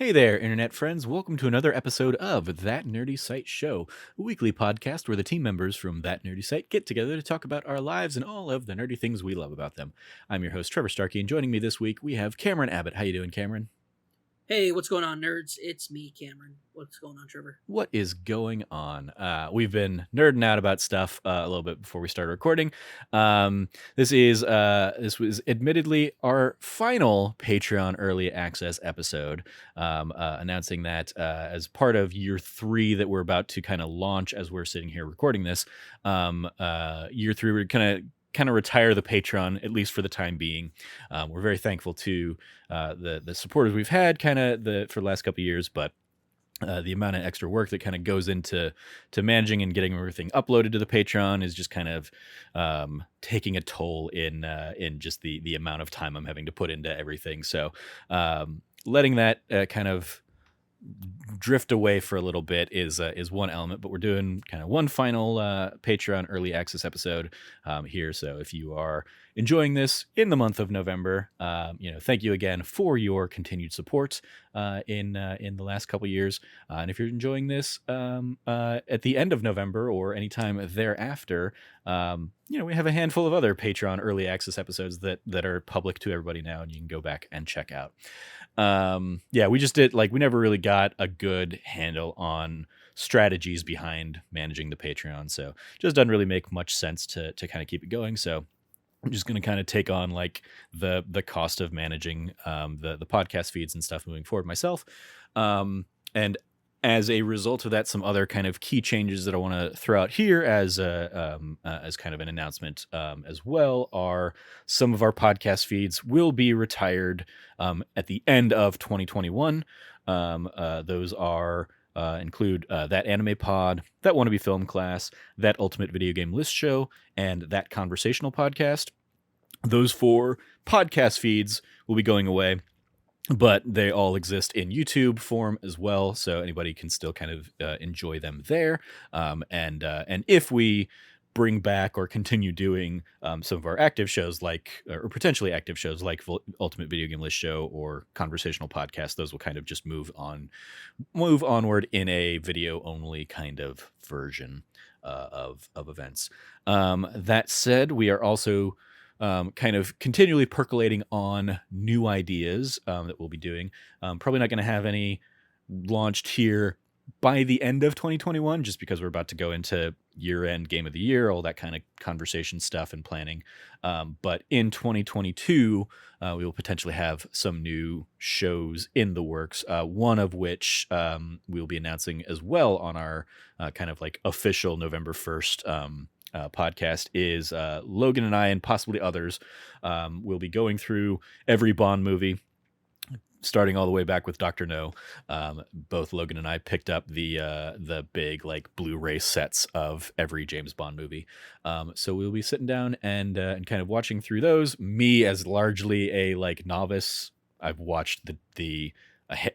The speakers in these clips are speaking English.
Hey there, internet friends. Welcome to another episode of That Nerdy Site Show, a weekly podcast where the team members from That Nerdy Site get together to talk about our lives and all of the nerdy things we love about them. I'm your host, Trevor Starkey, and joining me this week, we have Cameron Abbott. How you doing, Cameron? Hey, what's going on, nerds? It's me, Cameron. What's going on, Trevor? What is going on? We've been nerding out about stuff a little bit before we started recording. This was admittedly our final Patreon early access episode, announcing that as part of year 3 that we're about to kind of launch as we're sitting here recording this. Year 3, we're kind of retire the Patreon, at least for the time being. We're very thankful to the supporters we've had for the last couple of years, but the amount of extra work that kind of goes into managing and getting everything uploaded to the Patreon is just kind of taking a toll in just the amount of time I'm having to put into everything. So letting that kind of drift away for a little bit is one element, but we're doing kind of one final Patreon early access episode here. So if you are enjoying this in the month of November, thank you again for your continued support in the last couple years. And if you're enjoying this at the end of November or anytime thereafter, we have a handful of other Patreon early access episodes that are public to everybody now, and you can go back and check out. We just did we never really got a good handle on strategies behind managing the Patreon, so it just doesn't really make much sense to kind of keep it going. So I'm just going to kind of take on the cost of managing the podcast feeds and stuff moving forward myself. And as a result of that, some other kind of key changes that I want to throw out here as kind of an announcement as well are some of our podcast feeds will be retired at the end of 2021. Those are include That Anime Pod, That Wannabe Film Class, That Ultimate Video Game List Show, and That Conversational Podcast. Those 4 podcast feeds will be going away, but they all exist in YouTube form as well, so anybody can still kind of enjoy them there. And if we bring back or continue doing some of our active shows or potentially active shows like Ultimate Video Game List Show or Conversational Podcast, those will kind of just move onward in a video only kind of version of events. That said, we are also kind of continually percolating on new ideas that we'll be doing. Probably not going to have any launched here by the end of 2021, just because we're about to go into year-end game of the year, all that kind of conversation stuff and planning. But in 2022, we will potentially have some new shows in the works, one of which we'll be announcing as well on our kind of official November 1st podcast is Logan and I and possibly others will be going through every Bond movie, starting all the way back with Dr. No. Both Logan and I picked up the big Blu-ray sets of every James Bond movie. So we'll be sitting down and kind of watching through those. Me as largely a novice, I've watched the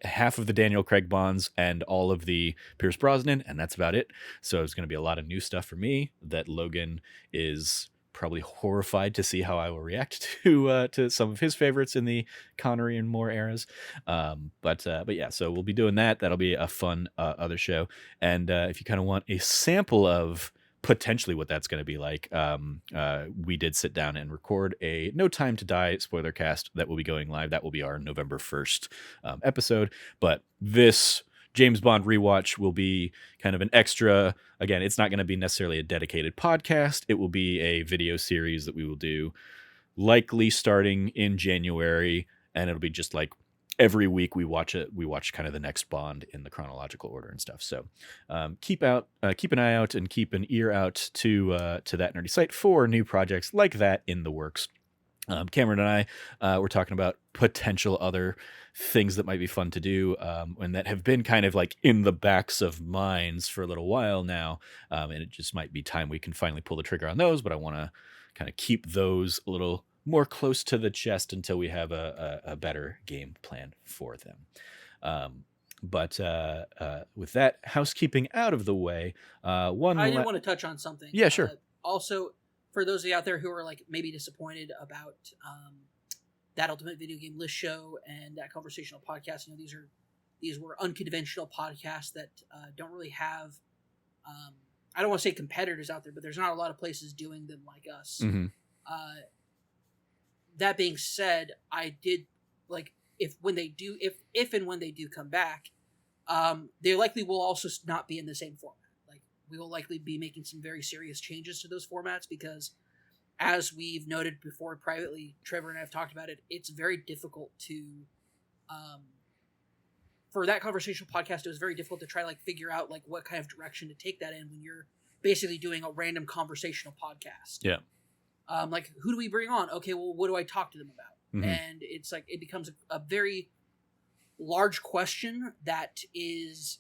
half of the Daniel Craig Bonds and all of the Pierce Brosnan, and that's about it. So it's going to be a lot of new stuff for me that Logan is probably horrified to see how I will react to some of his favorites in the Connery and Moore eras. But yeah, so we'll be doing that. That'll be a fun other show. And if you kind of want a sample of potentially what that's going to be like, we did sit down and record a No Time to Die spoiler cast that will be going live. That will be our November 1st episode. But this James Bond rewatch will be kind of an extra. Again, it's not going to be necessarily a dedicated podcast. It will be a video series that we will do likely starting in January, and it'll be just every week we watch kind of the next Bond in the chronological order and stuff. So keep an eye out and keep an ear out to That Nerdy Site for new projects like that in the works. Cameron and I were talking about potential other things that might be fun to do and that have been kind of in the backs of minds for a little while now, and it just might be time we can finally pull the trigger on those, but I want to kind of keep those a little more close to the chest until we have a better game plan for them. But with that housekeeping out of the way, I did want to touch on something. Yeah, sure. Also, for those of you out there who are maybe disappointed about that Ultimate Video Game List Show and that Conversational Podcast, these are these were unconventional podcasts that don't really have, I don't want to say competitors out there, but there's not a lot of places doing them like us. Mm-hmm. That being said, I did like if and when they do come back, they likely will also not be in the same format. Like we will likely be making some very serious changes to those formats because, as we've noted before privately, Trevor and I have talked about it. It's very difficult to, for that conversational podcast. It was very difficult to try to like figure out like what kind of direction to take that in when you're basically doing a random conversational podcast. Yeah. Like who do we bring on? Okay, well, what do I talk to them about? Mm-hmm. And it's like it becomes a very large question that is,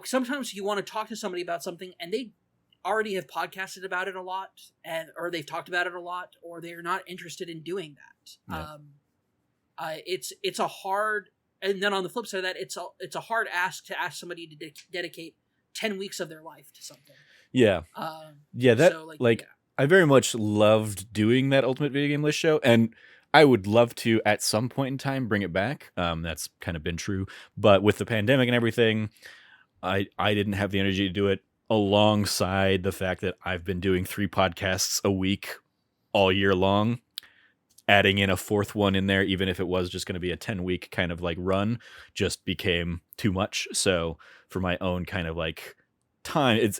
sometimes you want to talk to somebody about something and they already have podcasted about it a lot or they've talked about it a lot, or they're not interested in doing that. Yeah. It's a hard, and then on the flip side of that, it's a hard ask to ask somebody to dedicate 10 weeks of their life to something. Yeah. I very much loved doing that Ultimate Video Game List show, and I would love to at some point in time bring it back. That's kind of been true, but with the pandemic and everything, I didn't have the energy to do it alongside the fact that I've been doing 3 podcasts a week all year long. Adding in a 4th one in there, even if it was just going to be a 10-week kind of like run, just became too much. So for my own kind of like time, it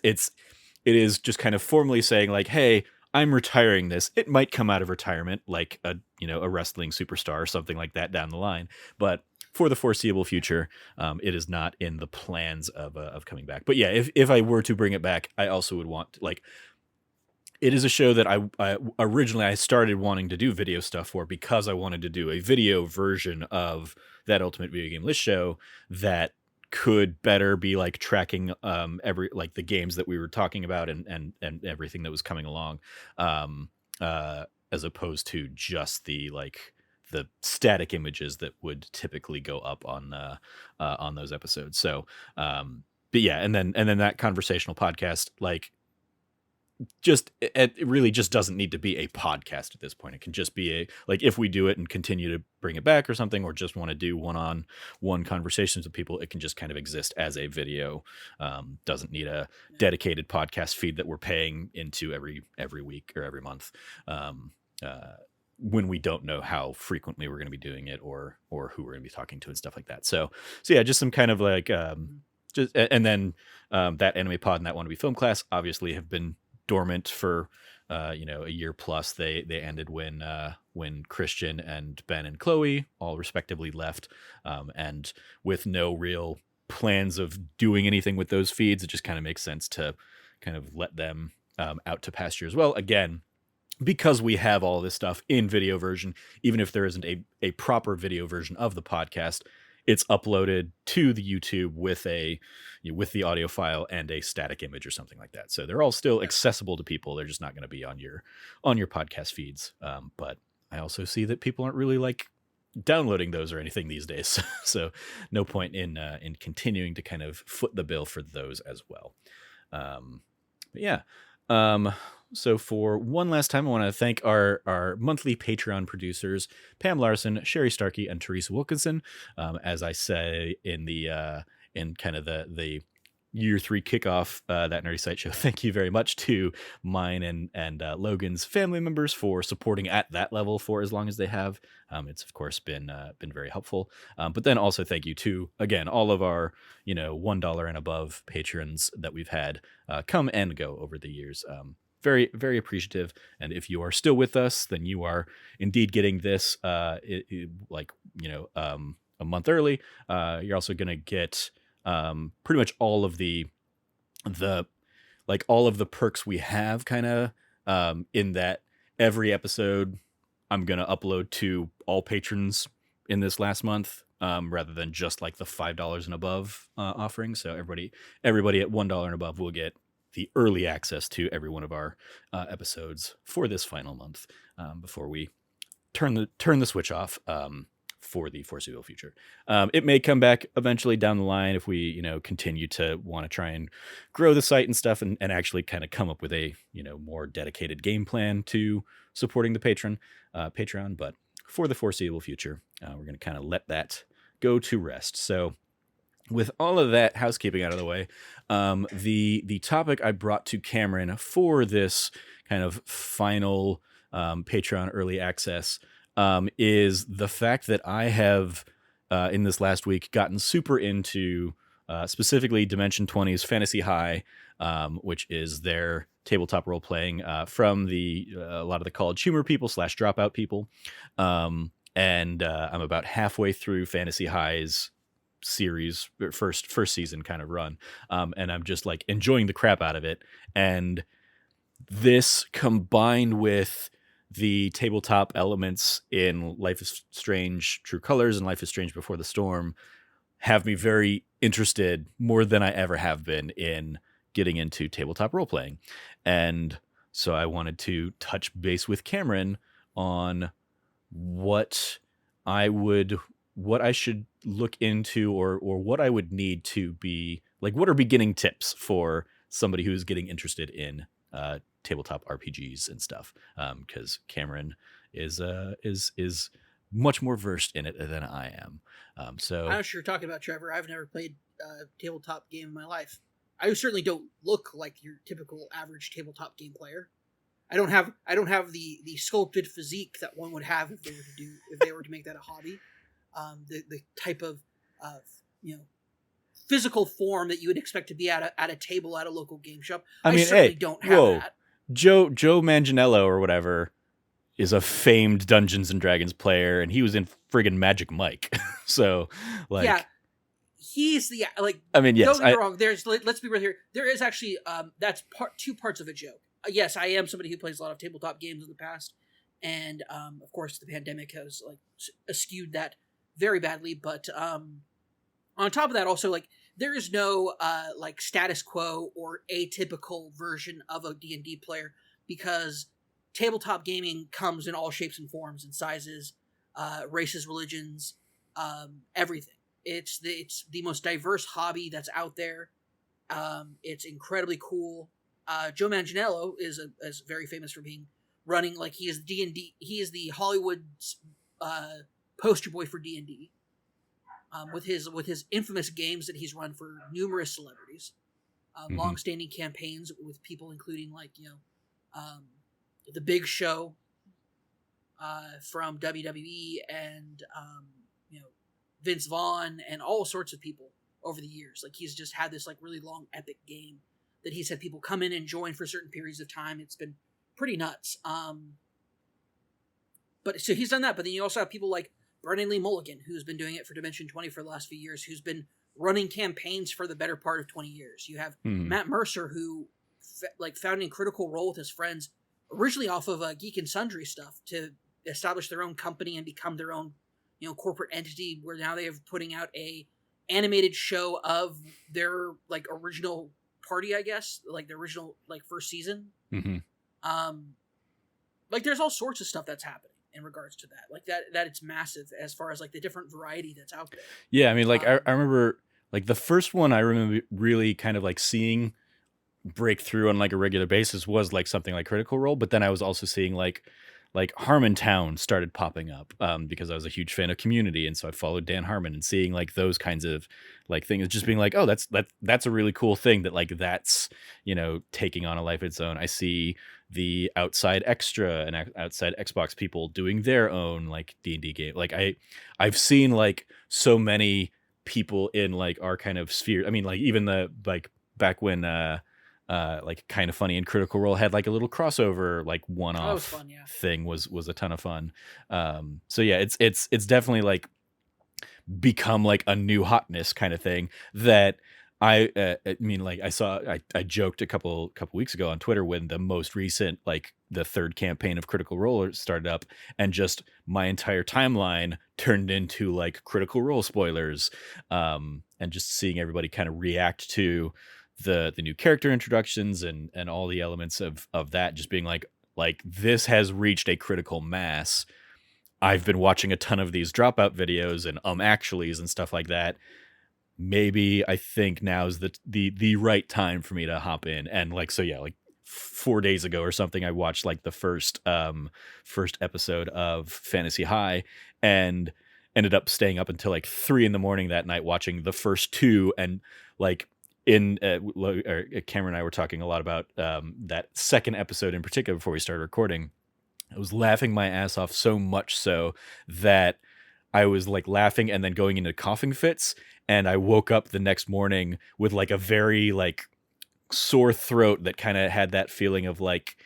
is just kind of formally saying like, hey, I'm retiring this. It might come out of retirement like a wrestling superstar or something like that down the line, but for the foreseeable future, it is not in the plans of coming back. But yeah, if I were to bring it back, I also would want it is a show that I originally started wanting to do video stuff for because I wanted to do a video version of that Ultimate Video Game List show that could better be like tracking every like the games that we were talking about and everything that was coming along, as opposed to just the static images that would typically go up on those episodes. So but yeah, and then that conversational podcast, like, it really just doesn't need to be a podcast at this point. It can just be if we do it and continue to bring it back or something, or just want to do one-on-one conversations with people, it can just kind of exist as a video. Doesn't need a dedicated podcast feed that we're paying into every week or every month, when we don't know how frequently we're going to be doing it or who we're going to be talking to and stuff like that. So yeah, just some kind of and then that anime pod and that Wannabe Film Class obviously have been dormant for a year plus. They ended when Christian and Ben and Chloe all respectively left, and with no real plans of doing anything with those feeds, it just kind of makes sense to kind of let them out to pasture as well, again, because we have all this stuff in video version. Even if there isn't a proper video version of the podcast, it's uploaded to the YouTube with the audio file and a static image or something like that. So they're all still accessible to people. They're just not going to be on your podcast feeds. But I also see that people aren't really like downloading those or anything these days. So no point in continuing to kind of foot the bill for those as well. But yeah. So for one last time, I want to thank our monthly Patreon producers, Pam Larson, Sherry Starkey, and Teresa Wilkinson. As I say in kind of the year 3 kickoff, that Nerdy Site Show, thank you very much to mine and Logan's family members for supporting at that level for as long as they have. It's of course been very helpful. But then also thank you to, again, all of our $1 and above patrons that we've had come and go over the years. Very, very appreciative. And if you are still with us, then you are indeed getting this a month early. You're also going to get pretty much all of the perks we have kind of in that every episode I'm going to upload to all patrons in this last month, rather than just like the $5 and above offering. So everybody at $1 and above will get the early access to every one of our episodes for this final month, before we turn the switch off for the foreseeable future. It may come back eventually down the line if we continue to want to try and grow the site and stuff, and actually kind of come up with a more dedicated game plan to supporting the Patreon. But for the foreseeable future, we're going to kind of let that go to rest. So with all of that housekeeping out of the way, the topic I brought to Cameron for this kind of final Patreon early access is the fact that I have in this last week gotten super into specifically Dimension 20's Fantasy High, which is their tabletop role playing from a lot of the college humor people / dropout people. And I'm about halfway through Fantasy High's series, first season kind of run, and I'm just like enjoying the crap out of it. And this combined with the tabletop elements in Life is Strange True Colors and Life is Strange Before the Storm have me very interested, more than I ever have been, in getting into tabletop role playing. And so I wanted to touch base with Cameron on what I should look into, or what I would need to be like, what are beginning tips for somebody who's getting interested in tabletop RPGs and stuff, because Cameron is much more versed in it than I am. So I'm sure you're talking about, Trevor. I've never played a tabletop game in my life. I certainly don't look like your typical average tabletop game player. I don't have the sculpted physique that one would have if they were to make that a hobby. The type of physical form that you would expect to be at a table at a local game shop. I certainly don't have that. Joe Manginello or whatever is a famed Dungeons and Dragons player, and he was in friggin' Magic Mike. So, like, yeah, he's the like. I mean, yes, don't get me wrong. Let's be real here. There is actually that's two parts of a joke. Yes, I am somebody who plays a lot of tabletop games in the past, and of course, the pandemic has like skewed that very badly. But on top of that, also, like, there is no like status quo or atypical version of a D&D player, because tabletop gaming comes in all shapes and forms and sizes, races, religions, everything. It's the most diverse hobby that's out there. It's incredibly cool. Joe Manginello is very famous for running, like, he is D&D. He is the Hollywood poster boy for D&D. With his infamous games that he's run for numerous celebrities, long-standing campaigns with people including, like, The Big Show from WWE, and Vince Vaughn, and all sorts of people over the years. Like, he's just had this like really long epic game that he's had people come in and join for certain periods of time. It's been pretty nuts. But so he's done that. But then you also have people like Brennan Lee Mulligan, who's been doing it for Dimension 20 for the last few years, who's been running campaigns for the better part of 20 years. You have Matt Mercer, who founding Critical Role with his friends, originally off of Geek and Sundry stuff, to establish their own company and become their own corporate entity, where now they are putting out a animated show of their like original party, I guess, like the original like first season. Like, there's all sorts of stuff that's happening in regards to that, like that it's massive as far as like the different variety that's out there. Yeah, I mean, like, I remember like the first one I remember really kind of like seeing break through on like a regular basis was like something like Critical Role, but then I was also seeing like Harmontown started popping up because I was a huge fan of Community, and so I followed Dan Harmon, and seeing like those kinds of like things, just being like, oh, that's a really cool thing that like that's taking on a life of its own. I see the Outside Extra and Outside Xbox people doing their own like D&D game. Like I've seen like so many people in like our kind of sphere. I mean, like, even the like back when like Kind of Funny and Critical Role had like a little crossover like one-off thing was a ton of fun. So yeah, it's definitely like become like a new hotness kind of thing that I mean, like, I joked a couple weeks ago on Twitter when the most recent, like the third campaign of Critical Role started up, and just my entire timeline turned into like Critical Role spoilers, and just seeing everybody kind of react to the new character introductions and all the elements of that, just being like this has reached a critical mass. I've been watching a ton of these dropout videos and actuallys and stuff like that. Maybe I think now's the right time for me to hop in. And like, so yeah, like 4 days ago or something, I watched like the first episode of Fantasy High, and ended up staying up until like 3 a.m. that night watching the first two. And like in Cameron and I were talking a lot about that second episode in particular before we started recording. I was laughing my ass off so much so that I was like laughing and then going into coughing fits. And I woke up the next morning with like a very like sore throat that kind of had that feeling of like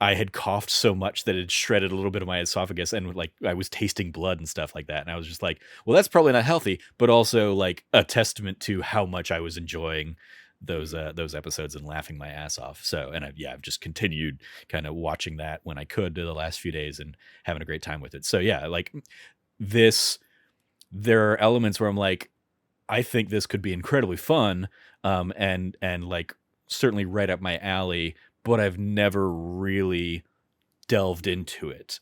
I had coughed so much that it shredded a little bit of my esophagus, and like I was tasting blood and stuff like that. And I was just like, well, that's probably not healthy, but also like a testament to how much I was enjoying those episodes and laughing my ass off. So, and I've just continued kind of watching that when I could the last few days and having a great time with it. So yeah, like this, there are elements where I'm like, I think this could be incredibly fun, and like certainly right up my alley, but I've never really delved into it.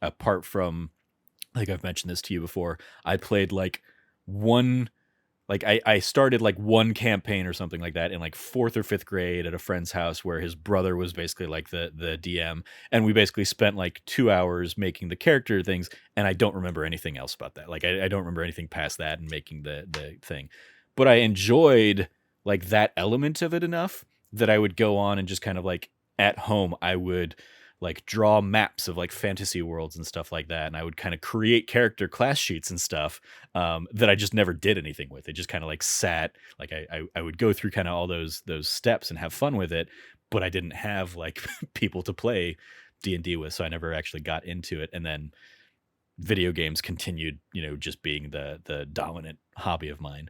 Apart from, like I've mentioned this to you before, I played like one, like I started like one campaign or something like that in like fourth or fifth grade at a friend's house where his brother was basically like the DM, and we basically spent like 2 hours making the character things, and I don't remember anything else about that. Like I don't remember anything past that and making the thing, but I enjoyed like that element of it enough that I would go on and just kind of like at home I would like draw maps of like fantasy worlds and stuff like that, and I would kind of create character class sheets and stuff that I just never did anything with. It just kind of like sat, like I would go through kind of all those steps and have fun with it, but I didn't have like people to play D&D with, so I never actually got into it. And then video games continued, just being the dominant hobby of mine.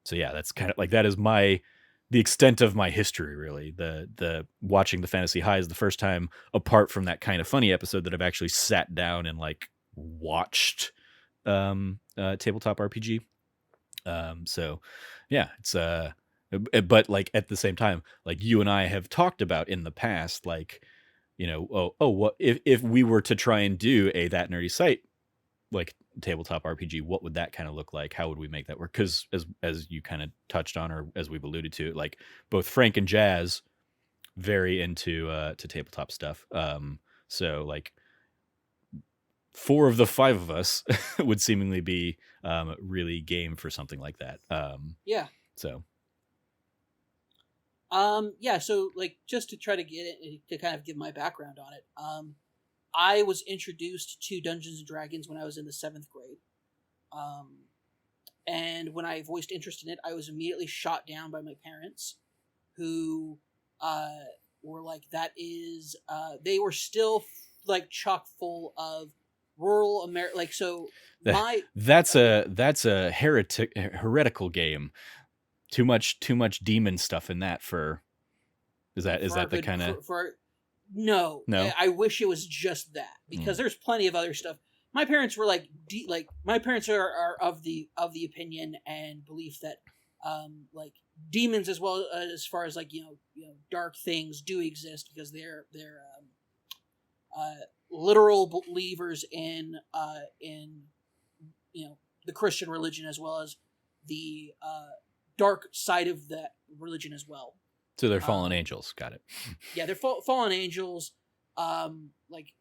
So yeah, that's kind of like, that is the extent of my history, really. The watching the Fantasy High is the first time, apart from that kind of funny episode, that I've actually sat down and like watched tabletop RPG. So yeah, it's but like at the same time, like you and I have talked about in the past, like, what if we were to try and do a That Nerdy Site like tabletop RPG, what would that kind of look like? How would we make that work? Because as you kind of touched on, or as we've alluded to, like both Frank and Jazz very into to tabletop stuff. So like 4 of the 5 of us would seemingly be really game for something like that. Yeah. So Yeah, so like just to try to get it to kind of give my background on it. I was introduced to Dungeons and Dragons when I was in the 7th grade. And when I voiced interest in it, I was immediately shot down by my parents, who were like, that is, they were still like chock full of rural America. Like, so that's a heretical game. Too much demon stuff in that is that the kind of No, I wish it was just that, because there's plenty of other stuff. My parents were like, my parents are of the opinion and belief that, like demons, as well as far as like dark things, do exist, because they're literal believers in the Christian religion, as well as the dark side of that religion as well. So they're fallen angels. Got it. Yeah, they're fallen angels. Like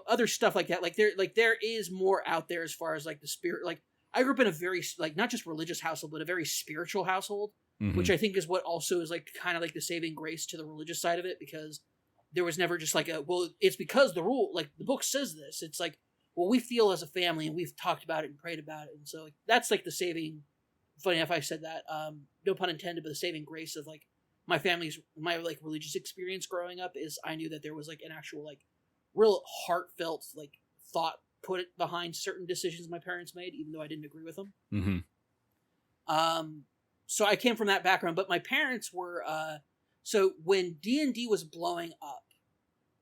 other stuff like that. Like there is more out there as far as like the spirit. Like I grew up in a very like not just religious household, but a very spiritual household, which I think is what also is like kind of like the saving grace to the religious side of it, because there was never just like it's because the rule, like the book says this. It's like, well, we feel as a family and we've talked about it and prayed about it, and so like that's like the saving. Funny enough, I said that. No pun intended, but the saving grace of like my like religious experience growing up is I knew that there was like an actual like real heartfelt like thought put behind certain decisions my parents made, even though I didn't agree with them. So I came from that background, but my parents were so when D&D was blowing up,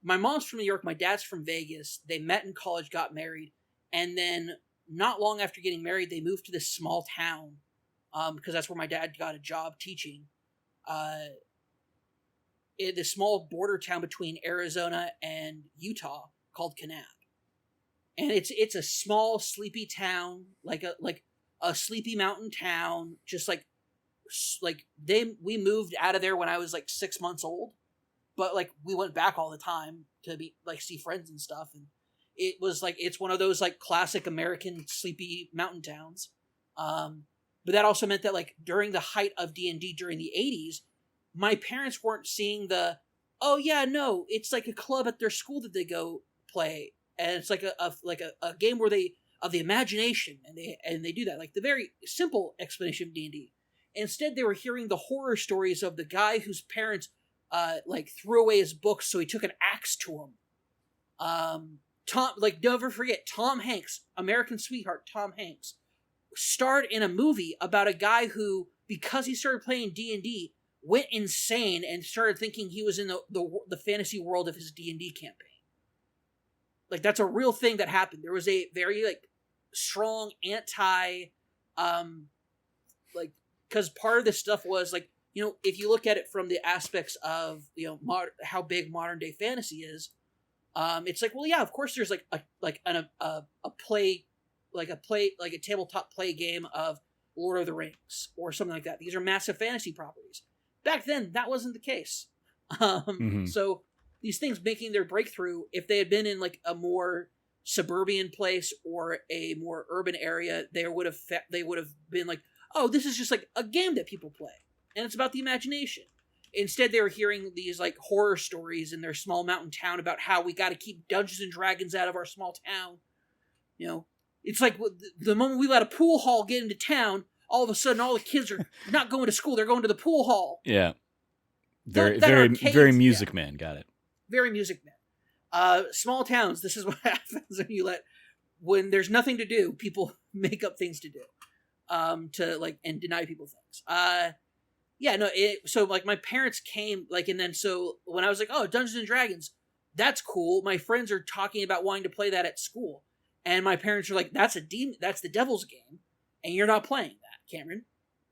my mom's from New York, my dad's from Vegas. They met in college, got married, and then not long after getting married, they moved to this small town, because that's where my dad got a job teaching. In this small border town between Arizona and Utah called Kanab, and it's a small sleepy town, like a sleepy mountain town, just like we moved out of there when I was like 6 months old, but like we went back all the time to be like see friends and stuff, and it was like, it's one of those like classic American sleepy mountain towns. But that also meant that like during the height of D&D during the 80s, my parents weren't seeing the, oh yeah, no, it's like a club at their school that they go play, and it's like a game where they of the imagination, and they do that, like the very simple explanation of D&D. Instead, they were hearing the horror stories of the guy whose parents like threw away his books, so he took an axe to him. Tom, like, never forget, Tom Hanks, American sweetheart Tom Hanks, starred in a movie about a guy who, because he started playing D&D, went insane and started thinking he was in the fantasy world of his D&D campaign. Like, that's a real thing that happened. There was a very like strong anti, like, because part of this stuff was like, you know, if you look at it from the aspects of, you know, how big modern day fantasy is, it's like, well, yeah, of course, there's like a play, like a tabletop play game of Lord of the Rings or something like that. These are massive fantasy properties. Back then, that wasn't the case. So these things making their breakthrough, if they had been in like a more suburban place or a more urban area, they would have been like, oh, this is just like a game that people play, and it's about the imagination. Instead, they were hearing these like horror stories in their small mountain town about how we got to keep Dungeons and Dragons out of our small town. You know, it's like the moment we let a pool hall get into town, all of a sudden all the kids are not going to school; they're going to the pool hall. Yeah, very Music Man. Got it. Very Music Man. Small towns. This is what happens when there's nothing to do. People make up things to do, to like and deny people things. Yeah, no. So like my parents came like, and then so when I was like, oh, Dungeons and Dragons, that's cool. My friends are talking about wanting to play that at school, and my parents are like, that's the devil's game, and you're not playing that, Cameron.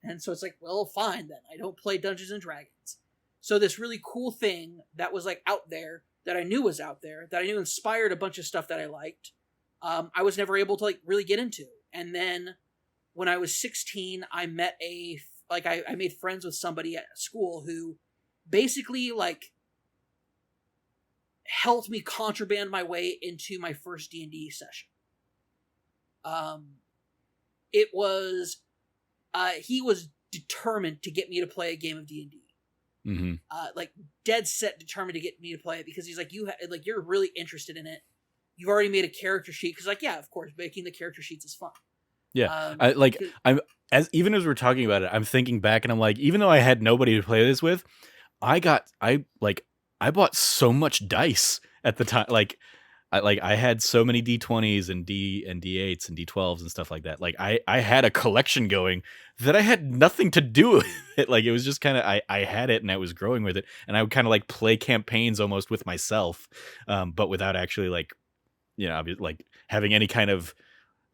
And so it's like, well, fine then. I don't play Dungeons and Dragons. So this really cool thing that was like out there, that I knew was out there, that I knew inspired a bunch of stuff that I liked, I was never able to like really get into. And then when I was 16, I met I made friends with somebody at school who basically like helped me contraband my way into my first D&D session. It was he was determined to get me to play a game of D&D. Mm-hmm. Like dead set determined to get me to play it, because he's like, you're really interested in it. You've already made a character sheet. Because like, yeah, of course, making the character sheets is fun. Yeah, even as we're talking about it, I'm thinking back and I'm like, even though I had nobody to play this with, I bought so much dice at the time. I had so many D20s and D8s and D12s and stuff like that. Like I had a collection going that I had nothing to do with it. Like it was just kind of, I had it and I was growing with it, and I would kind of like play campaigns almost with myself, but without actually like, you know, like having any kind of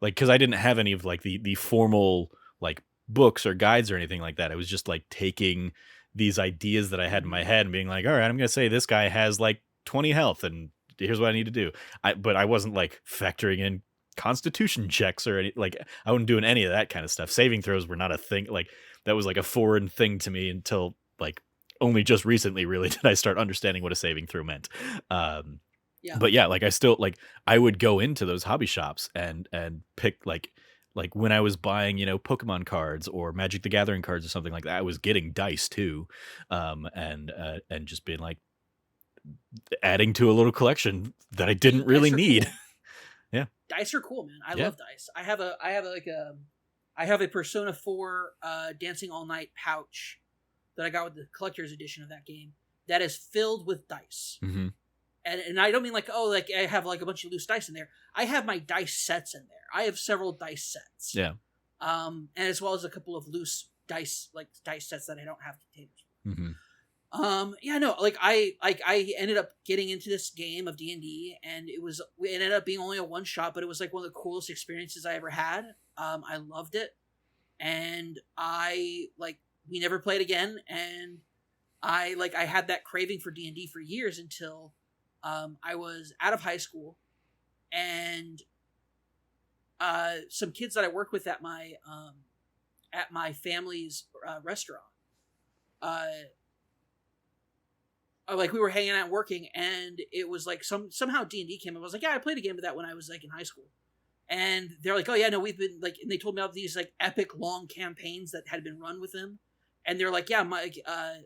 like, because I didn't have any of like the formal like books or guides or anything like that. I was just like taking these ideas that I had in my head and being like, all right, I'm gonna say this guy has like 20 health and here's what I need to do. But I wasn't like factoring in constitution checks or any, like I wasn't doing any of that kind of stuff. Saving throws were not a thing. Like that was like a foreign thing to me until like only just recently really did I start understanding what a saving throw meant. Yeah. But yeah, like I still like I would go into those hobby shops and pick like when I was buying, you know, Pokemon cards or Magic the Gathering cards or something like that, I was getting dice too, and just being like adding to a little collection that I didn't really need. Cool. Yeah, dice are cool, man. I love dice. I have a Persona 4 Dancing All Night pouch that I got with the collector's edition of that game that is filled with dice. Mm-hmm. And I don't mean like, oh, like I have like a bunch of loose dice in there. I have my dice sets in there. I have several dice sets. Yeah. And as well as a couple of loose dice sets that I don't have containers for. Mm-hmm. Yeah, no, like I ended up getting into this game of D&D, and it ended up being only a one shot, but it was like one of the coolest experiences I ever had. I loved it, and we never played again, and I had that craving for D&D for years until I was out of high school, and some kids that I work with at my family's restaurant like we were hanging out working, and it was like somehow D&D came up. I was like, yeah, I played a game of that when I was like in high school. And they're like, oh yeah, no, we've been like, and they told me about these like epic long campaigns that had been run with them. And they're like, yeah, my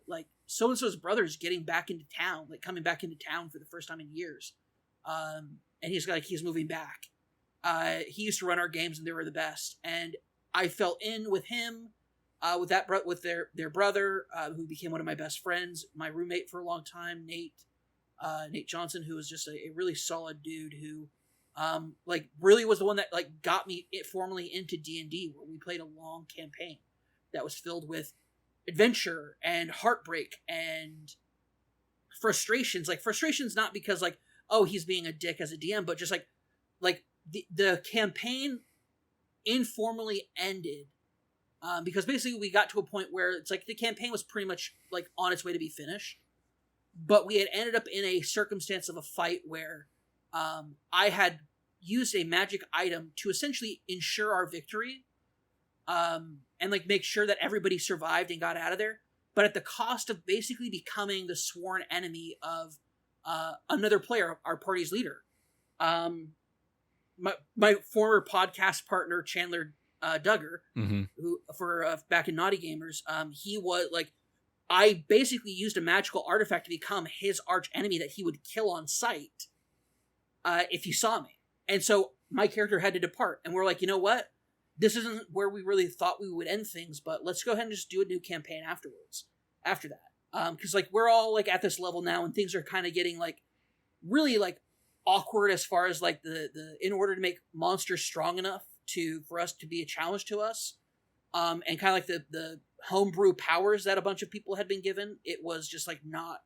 like so and so's brother's getting back into town, like coming back into town for the first time in years. And he's moving back. He used to run our games, and they were the best. And I fell in with him, with their brother, who became one of my best friends, my roommate for a long time, Nate Johnson, who was just a really solid dude who, like really was the one that like got me formally into D&D, where we played a long campaign that was filled with adventure and heartbreak and frustrations. Like frustrations, not because like, oh, he's being a dick as a DM, but just like the campaign informally ended, because basically we got to a point where it's like the campaign was pretty much like on its way to be finished, but we had ended up in a circumstance of a fight where I had used a magic item to essentially ensure our victory, and like make sure that everybody survived and got out of there, but at the cost of basically becoming the sworn enemy of another player, our party's leader. My former podcast partner Chandler Duggar, who for back in Naughty Gamers, he was like, I basically used a magical artifact to become his arch enemy that he would kill on sight if he saw me. And so my character had to depart, and we're like, you know what? This isn't where we really thought we would end things, but let's go ahead and just do a new campaign afterwards. After that, because like we're all like at this level now, and things are kind of getting like really like awkward as far as like the in order to make monsters strong enough for us to be a challenge to us, and kind of like the homebrew powers that a bunch of people had been given. It was just like not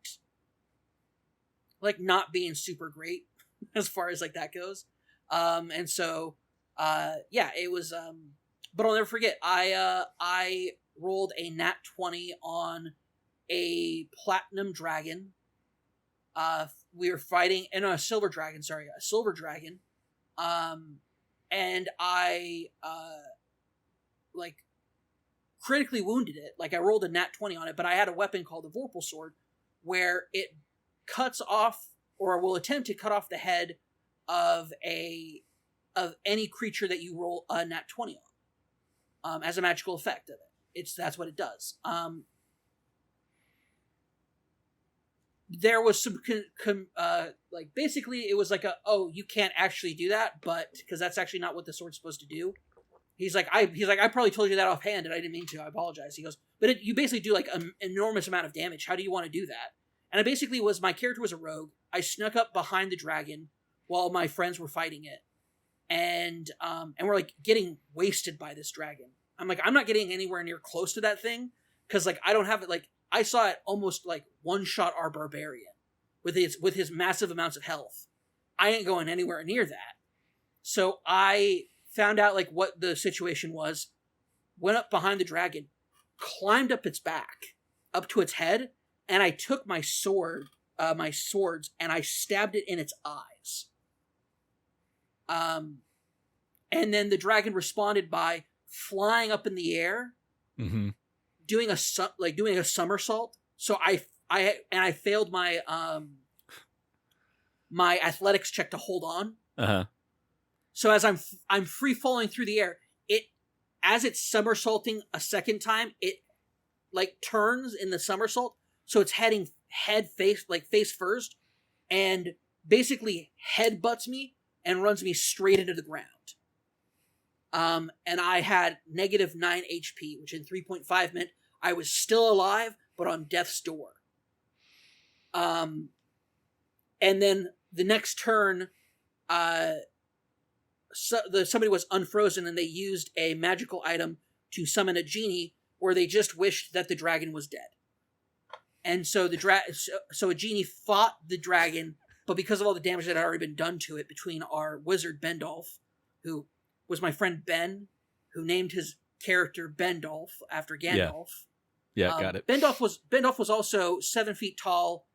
being super great as far as like that goes. And so, yeah, it was, but I'll never forget, I rolled a nat 20 on a platinum dragon. We were fighting, and a silver dragon. And I, like critically wounded it. Like I rolled a nat 20 on it, but I had a weapon called the Vorpal Sword, where it cuts off, or will attempt to cut off the head of any creature that you roll a nat 20 on, as a magical effect of it. That's what it does. There was some like basically it was like you can't actually do that, but because that's actually not what the sword's supposed to do. He's like I probably told you that offhand, and I didn't mean to. I apologize. He goes, but you basically do like an enormous amount of damage. How do you want to do that? And I basically my character was a rogue. I snuck up behind the dragon while my friends were fighting it, and we're like getting wasted by this dragon. I'm like, I'm not getting anywhere near close to that thing, because like I don't have it. Like I saw it almost like one shot our barbarian with his massive amounts of health. I ain't going anywhere near that. So I found out like what the situation was, went up behind the dragon, climbed up its back, up to its head, and I took my swords, and I stabbed it in its eyes. And then the dragon responded by flying up in the air, doing a somersault. So I failed my my athletics check to hold on. So as I'm free falling through the air, as it's somersaulting a second time, it like turns in the somersault, so it's heading face first, and basically headbutts me and runs me straight into the ground. And I had -9 HP, which in 3.5 meant I was still alive, but on death's door. And then the next turn, somebody was unfrozen, and they used a magical item to summon a genie, where they just wished that the dragon was dead. And so so a genie fought the dragon, but because of all the damage that had already been done to it between our wizard Bendolph, who was my friend Ben, who named his character Bendolph after Gandalf. Yeah, got it. Bendolph was also 7 feet tall,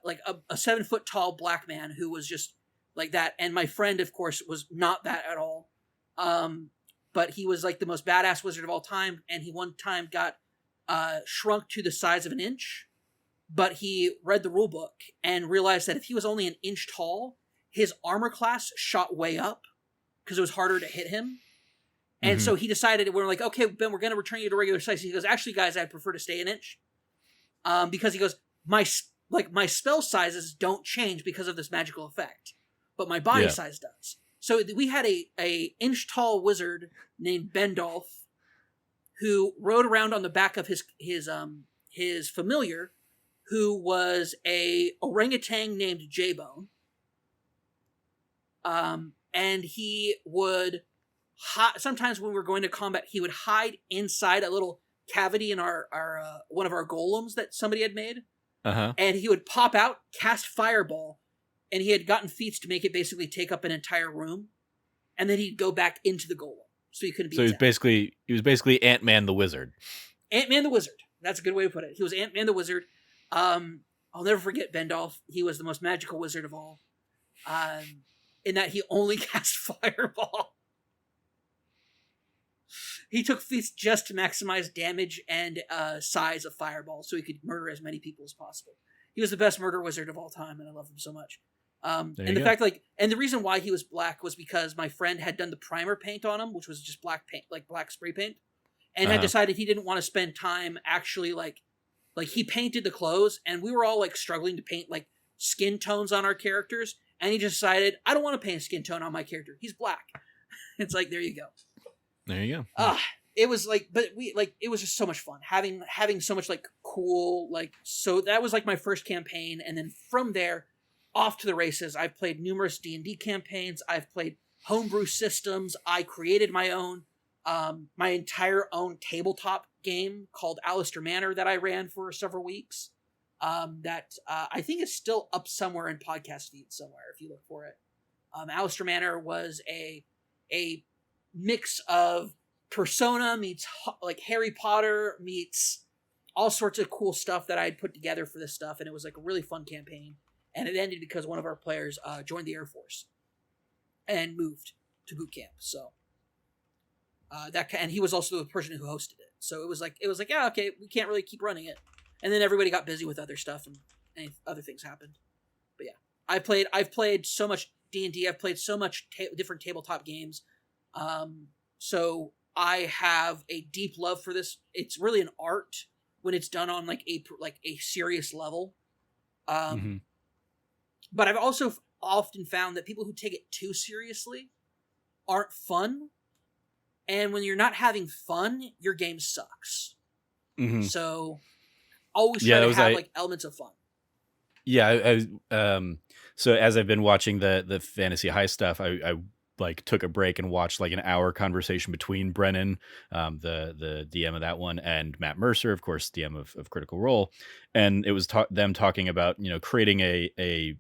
like a 7 foot tall black man who was just like that. And my friend, of course, was not that at all. But he was like the most badass wizard of all time, and he one time got shrunk to the size of an inch but he read the rule book and realized that if he was only an inch tall, his armor class shot way up because it was harder to hit him. And so he decided, we're like, okay, Ben, we're going to return you to regular size. He goes, actually, guys, I'd prefer to stay an inch. Because he goes, my spell sizes don't change because of this magical effect, but my body size does. So we had a inch tall wizard named Bendolph who rode around on the back of his familiar, who was a orangutan named J-Bone. And he would sometimes when we were going to combat, he would hide inside a little cavity in our one of our golems that somebody had made. And he would pop out, cast fireball, and he had gotten feats to make it basically take up an entire room, and then he'd go back into the golem, so he couldn't be. So he was basically Ant-Man the Wizard. Ant-Man the Wizard. That's a good way to put it. He was Ant-Man the Wizard. I'll never forget Bendolph. He was the most magical wizard of all, in that he only cast fireball. He took feats just to maximize damage and size of fireball, so he could murder as many people as possible. He was the best murder wizard of all time, and I love him so much. And the reason why he was black was because my friend had done the primer paint on him, which was just black paint, like black spray paint, and had decided he didn't want to spend time actually like he painted the clothes, and we were all like struggling to paint like skin tones on our characters, and he just decided, I don't want to paint a skin tone on my character. He's black. It's like, there you go. There you go. It was like, but it was just so much fun having so much like cool, like, so that was like my first campaign. And then from there off to the races. I've played numerous D&D campaigns. I've played homebrew systems. I created my own, my entire own tabletop game called Alistair Manor that I ran for several weeks. That I think is still up somewhere in podcast feeds somewhere if you look for it. Alistair Manor was a mix of Persona meets like Harry Potter meets all sorts of cool stuff that I had put together for this stuff, and it was like a really fun campaign. And it ended because one of our players joined the Air Force and moved to boot camp. So and he was also the person who hosted it. So it was like yeah, okay, we can't really keep running it. And then everybody got busy with other stuff, and other things happened. But yeah, I've played so much D&D. I've played so much different tabletop games. So I have a deep love for this. It's really an art when it's done on like a serious level. But I've also often found that people who take it too seriously aren't fun. And when you're not having fun, your game sucks. So always try to have like elements of fun. Yeah, so as I've been watching the Fantasy High stuff, I like took a break and watched like an hour conversation between Brennan, the DM of that one, and Matt Mercer, of course, DM of Critical Role, and it was them talking about creating a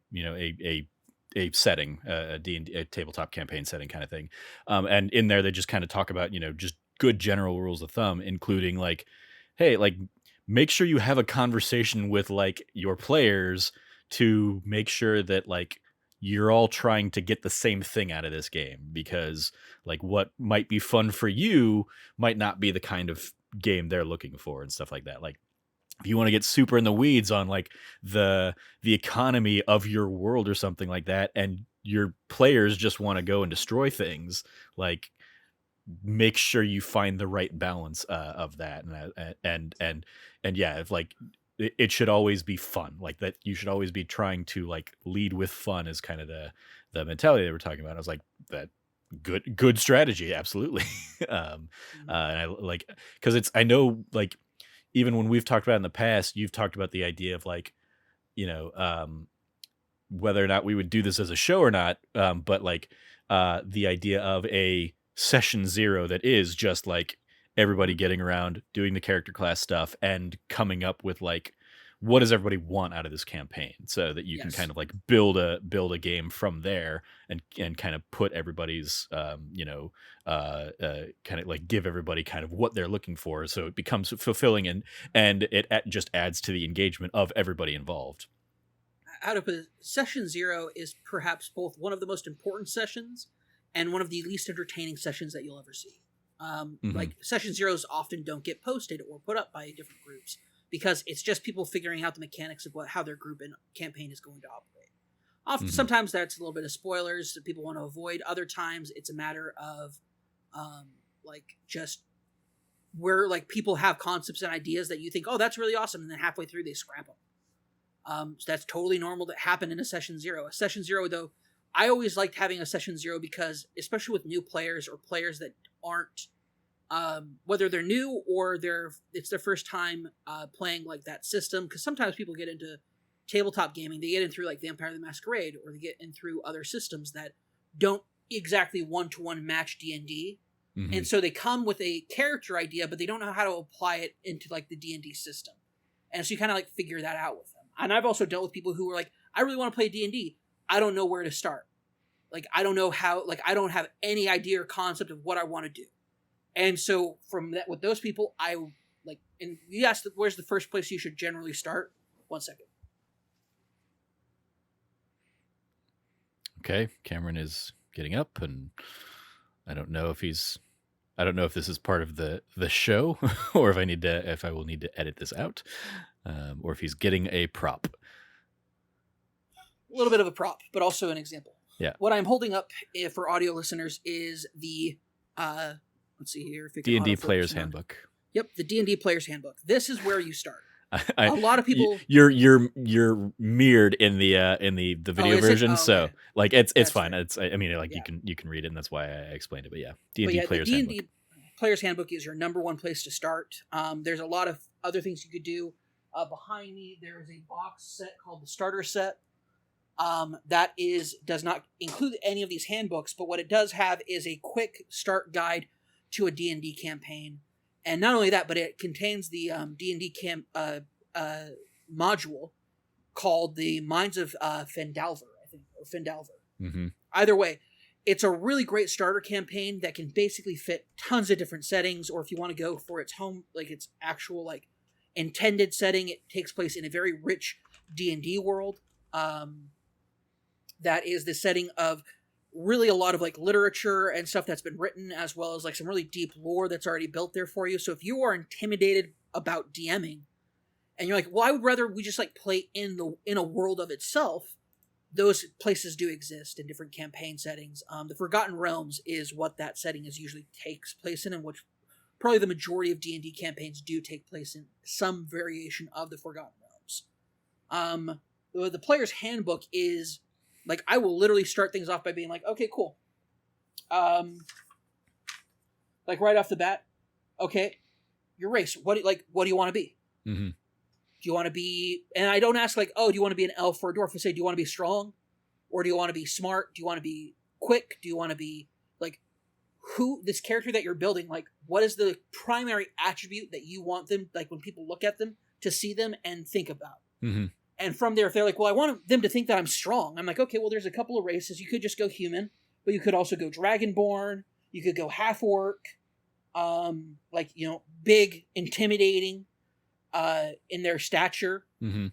setting, a D&D, a tabletop campaign setting kind of thing, and in there they just kind of talk about just good general rules of thumb, including like, hey, like make sure you have a conversation with like your players to make sure that like you're all trying to get the same thing out of this game, because like what might be fun for you might not be the kind of game they're looking for and stuff like that. Like if you want to get super in the weeds on like the economy of your world or something like that, and your players just want to go and destroy things, like make sure you find the right balance of that. And yeah, if like, it should always be fun, like that. You should always be trying to like lead with fun is kind of the mentality they were talking about. I was like, that good strategy. Absolutely. And I like, cause I know like, even when we've talked about it in the past, you've talked about the idea of like, whether or not we would do this as a show or not. But like, the idea of a session 0 that is just like everybody getting around, doing the character class stuff, and coming up with like, what does everybody want out of this campaign, so that you can kind of like build a game from there, and kind of put everybody's kind of like give everybody kind of what they're looking for, so it becomes fulfilling, and it just adds to the engagement of everybody involved. Out of session 0 is perhaps both one of the most important sessions and one of the least entertaining sessions that you'll ever see. Like session 0s often don't get posted or put up by different groups because it's just people figuring out the mechanics of how their group and campaign is going to operate. Often, Mhm. sometimes that's a little bit of spoilers that people want to avoid. Other times it's a matter of like just where like people have concepts and ideas that you think, oh, that's really awesome, and then halfway through they scrap them. So that's totally normal to happen in a session 0. A session 0, though, I always liked having a session 0 because, especially with new players or players that aren't, whether they're new or it's their first time playing like that system, because sometimes people get into tabletop gaming, they get in through like Vampire the Masquerade, or they get in through other systems that don't exactly one-to-one match D&D. Mhm. And so they come with a character idea, but they don't know how to apply it into like the D&D system. And so you kind of like figure that out with them. And I've also dealt with people who were like, I really want to play D&D. I don't know where to start. Like, I don't know how, like, I don't have any idea or concept of what I want to do. And so from that, with those people, I like, and you asked, where's the first place you should generally start? 1 second. Okay, Cameron is getting up, and I don't know if this is part of the show, or if I will need to edit this out, or if he's getting a prop. A little bit of a prop, but also an example. Yeah. What I'm holding up for audio listeners is the, let's see here. D&D Player's Handbook. Yep, the D&D Player's Handbook. This is where you start. A lot of people. You're mirrored in the video version, so okay. like it's That's fine. fair. It's you can read it, and that's why I explained it. But yeah, D&D the Player's D&D Handbook. Player's Handbook is your number one place to start. There's a lot of other things you could do. Behind me, there is a box set called the Starter Set. That does not include any of these handbooks, but what it does have is a quick start guide to a D&D campaign. And not only that, but it contains the D&D module called the Minds of Fendalver, I think, or Fendalver. Mm-hmm. Either way, it's a really great starter campaign that can basically fit tons of different settings, or if you want to go for its home, like its actual like intended setting, it takes place in a very rich D&D world. That is the setting of really a lot of like literature and stuff that's been written, as well as like some really deep lore that's already built there for you. So if you are intimidated about DMing and you're like, well, I would rather we just like play in a world of itself, those places do exist in different campaign settings. The Forgotten Realms is what that setting usually takes place in, and which probably the majority of D&D campaigns do take place in some variation of the Forgotten Realms. The Player's Handbook is like, I will literally start things off by being like, okay, cool. Like right off the bat, okay, your race. What do you want to be? Mm-hmm. Do you want to be? And I don't ask like, oh, do you want to be an elf or a dwarf? I say, do you want to be strong, or do you want to be smart? Do you want to be quick? Do you want to be like this character that you're building? Like, what is the primary attribute that you want them, like when people look at them, to see them and think about? Mm-hmm. And from there, if they're like, well, I want them to think that I'm strong, I'm like, okay, well, there's a couple of races. You could just go human, but you could also go dragonborn. You could go half-orc, like, you know, big, intimidating in their stature. Mm-hmm.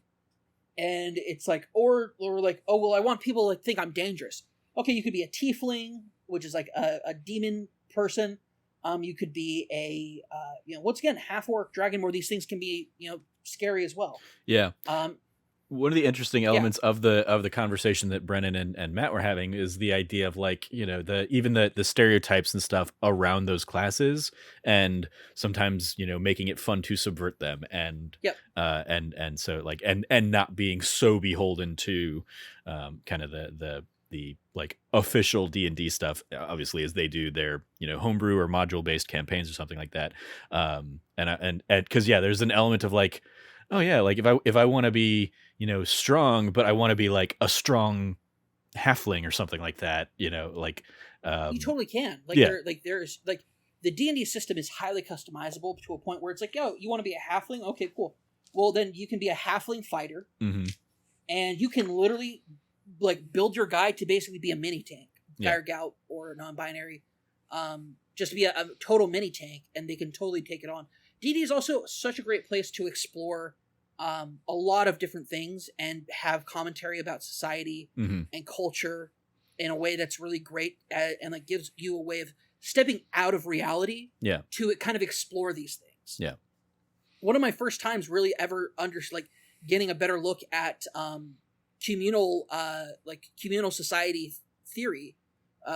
And it's like, or like, oh, well, I want people to think I'm dangerous. Okay, you could be a tiefling, which is like a demon person. You could be a, once again, half-orc, dragonborn. These things can be, scary as well. Yeah. One of the interesting elements of the conversation that Brennan and Matt were having is the idea of like, the stereotypes and stuff around those classes, and sometimes, making it fun to subvert them, and and so like and not being so beholden to kind of the like official D&D stuff, obviously, as they do their homebrew or module based campaigns or something like that. And because there's an element of like, oh yeah, like if I want to be strong, but I want to be like a strong halfling or something like that, you totally can. Like there's like the D&D system is highly customizable to a point where it's like, yo, you want to be a halfling? Okay, cool. Well, then you can be a halfling fighter, mm-hmm. and you can literally like build your guy to basically be a mini tank, guy or gal or non-binary, just to be a total mini tank, and they can totally take it on. D&D is also such a great place to explore a lot of different things and have commentary about society mm-hmm. and culture in a way that's really great, and like gives you a way of stepping out of reality to kind of explore these things. Yeah. one of my first times really ever getting a better look at communal society theory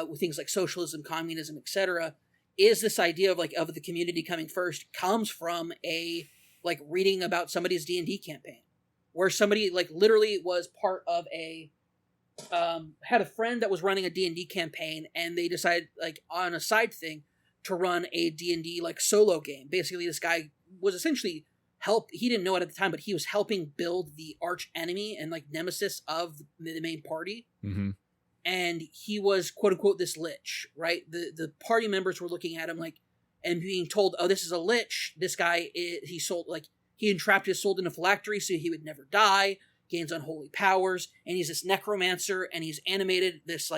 with things like socialism, communism, etc. is this idea of the community coming first comes from a reading about somebody's D&D campaign, where somebody literally was part of a had a friend that was running a D&D campaign, and they decided on a side thing to run a D&D solo game. Basically, this guy was essentially he didn't know it at the time, but he was helping build the arch enemy and nemesis of the main party. Mm-hmm. And he was quote unquote this lich, right? The party members were looking at him and being told, oh, this is a lich. This guy he entrapped his soul in a phylactery so he would never die, gains unholy powers, and he's this necromancer, and he's animated this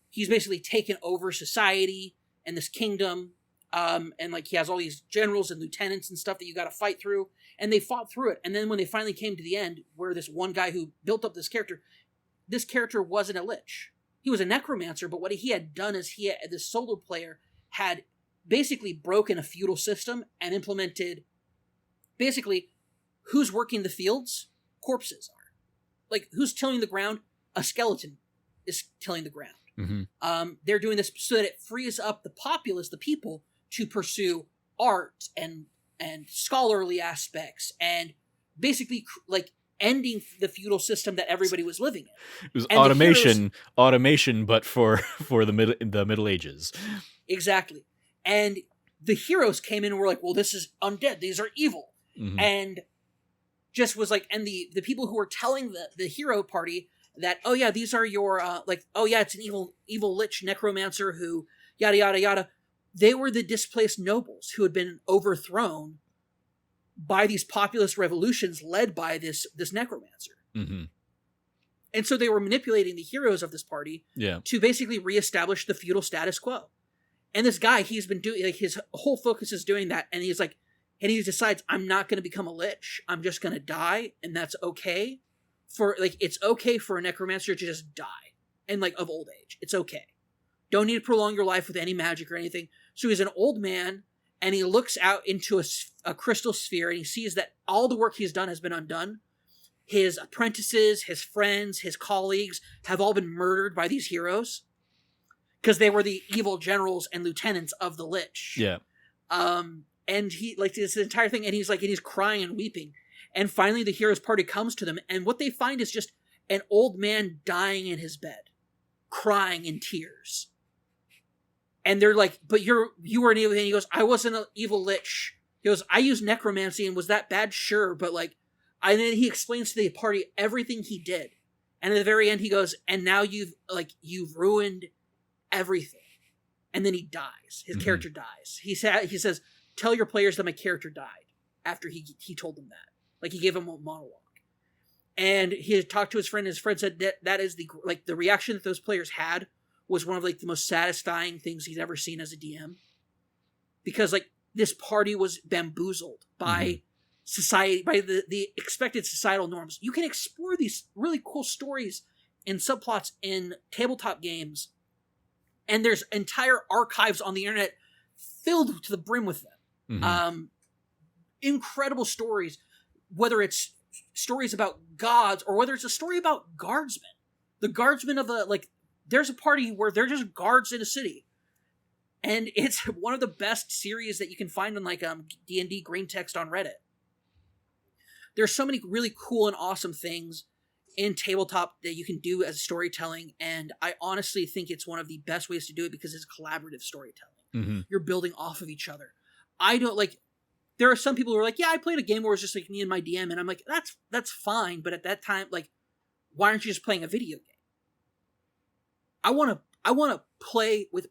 he's basically taken over society and this kingdom, and he has all these generals and lieutenants and stuff that you got to fight through, and they fought through it. And then when they finally came to the end, where this one guy who built up this character wasn't a lich. He was a necromancer, but what he had done is this solo player had basically broken a feudal system and implemented basically who's working the fields? Corpses are. Who's tilling the ground? A skeleton is tilling the ground. Mm-hmm. They're doing this so that it frees up the populace, the people, to pursue art and scholarly aspects and basically ending the feudal system that everybody was living in. It was and automation, but for the Middle Ages. Exactly. And the heroes came in and were like, well, this is undead. These are evil. Mm-hmm. And just was and the people who were telling the hero party that, oh yeah, these are your, oh yeah, it's an evil lich necromancer who yada, yada, yada. They were the displaced nobles who had been overthrown by these populist revolutions led by this necromancer. Mm-hmm. And so they were manipulating the heroes of this party to basically reestablish the feudal status quo. And this guy, he's been doing, his whole focus is doing that. And he's and he decides, I'm not going to become a lich. I'm just going to die. And that's okay. It's okay for a necromancer to just die. And of old age. It's okay. Don't need to prolong your life with any magic or anything. So he's an old man, and he looks out into a crystal sphere, and he sees that all the work he's done has been undone. His apprentices, his friends, his colleagues have all been murdered by these heroes because they were the evil generals and lieutenants of the Lich. Yeah. And he this entire thing, and he's crying and weeping. And finally, the heroes party comes to them, and what they find is just an old man dying in his bed, crying in tears. And they're like, but you were an evil. And he goes, I wasn't an evil lich. He goes, I used necromancy, and was that bad? Sure, but and then he explains to the party everything he did. And at the very end, he goes, and now you've ruined everything. And then he dies. His character dies. He says, tell your players that my character died after he told them that. He gave him a monologue. And he had talked to his friend, and his friend said that is the reaction that those players had was one of the most satisfying things he's ever seen as a DM. Because this party was bamboozled by society, by the expected societal norms. You can explore these really cool stories and subplots in tabletop games, and there's entire archives on the internet filled to the brim with them. Mm-hmm. Incredible stories, whether it's stories about gods or whether it's a story about guardsmen. The guardsmen of there's a party where they're just guards in a city. And it's one of the best series that you can find on D&D green text on Reddit. There's so many really cool and awesome things in tabletop that you can do as storytelling, and I honestly think it's one of the best ways to do it because it's collaborative storytelling. Mm-hmm. You're building off of each other. I don't there are some people who are yeah, I played a game where it's just me and my DM, and I'm that's fine, but at that time, why aren't you just playing a video game? I want to play with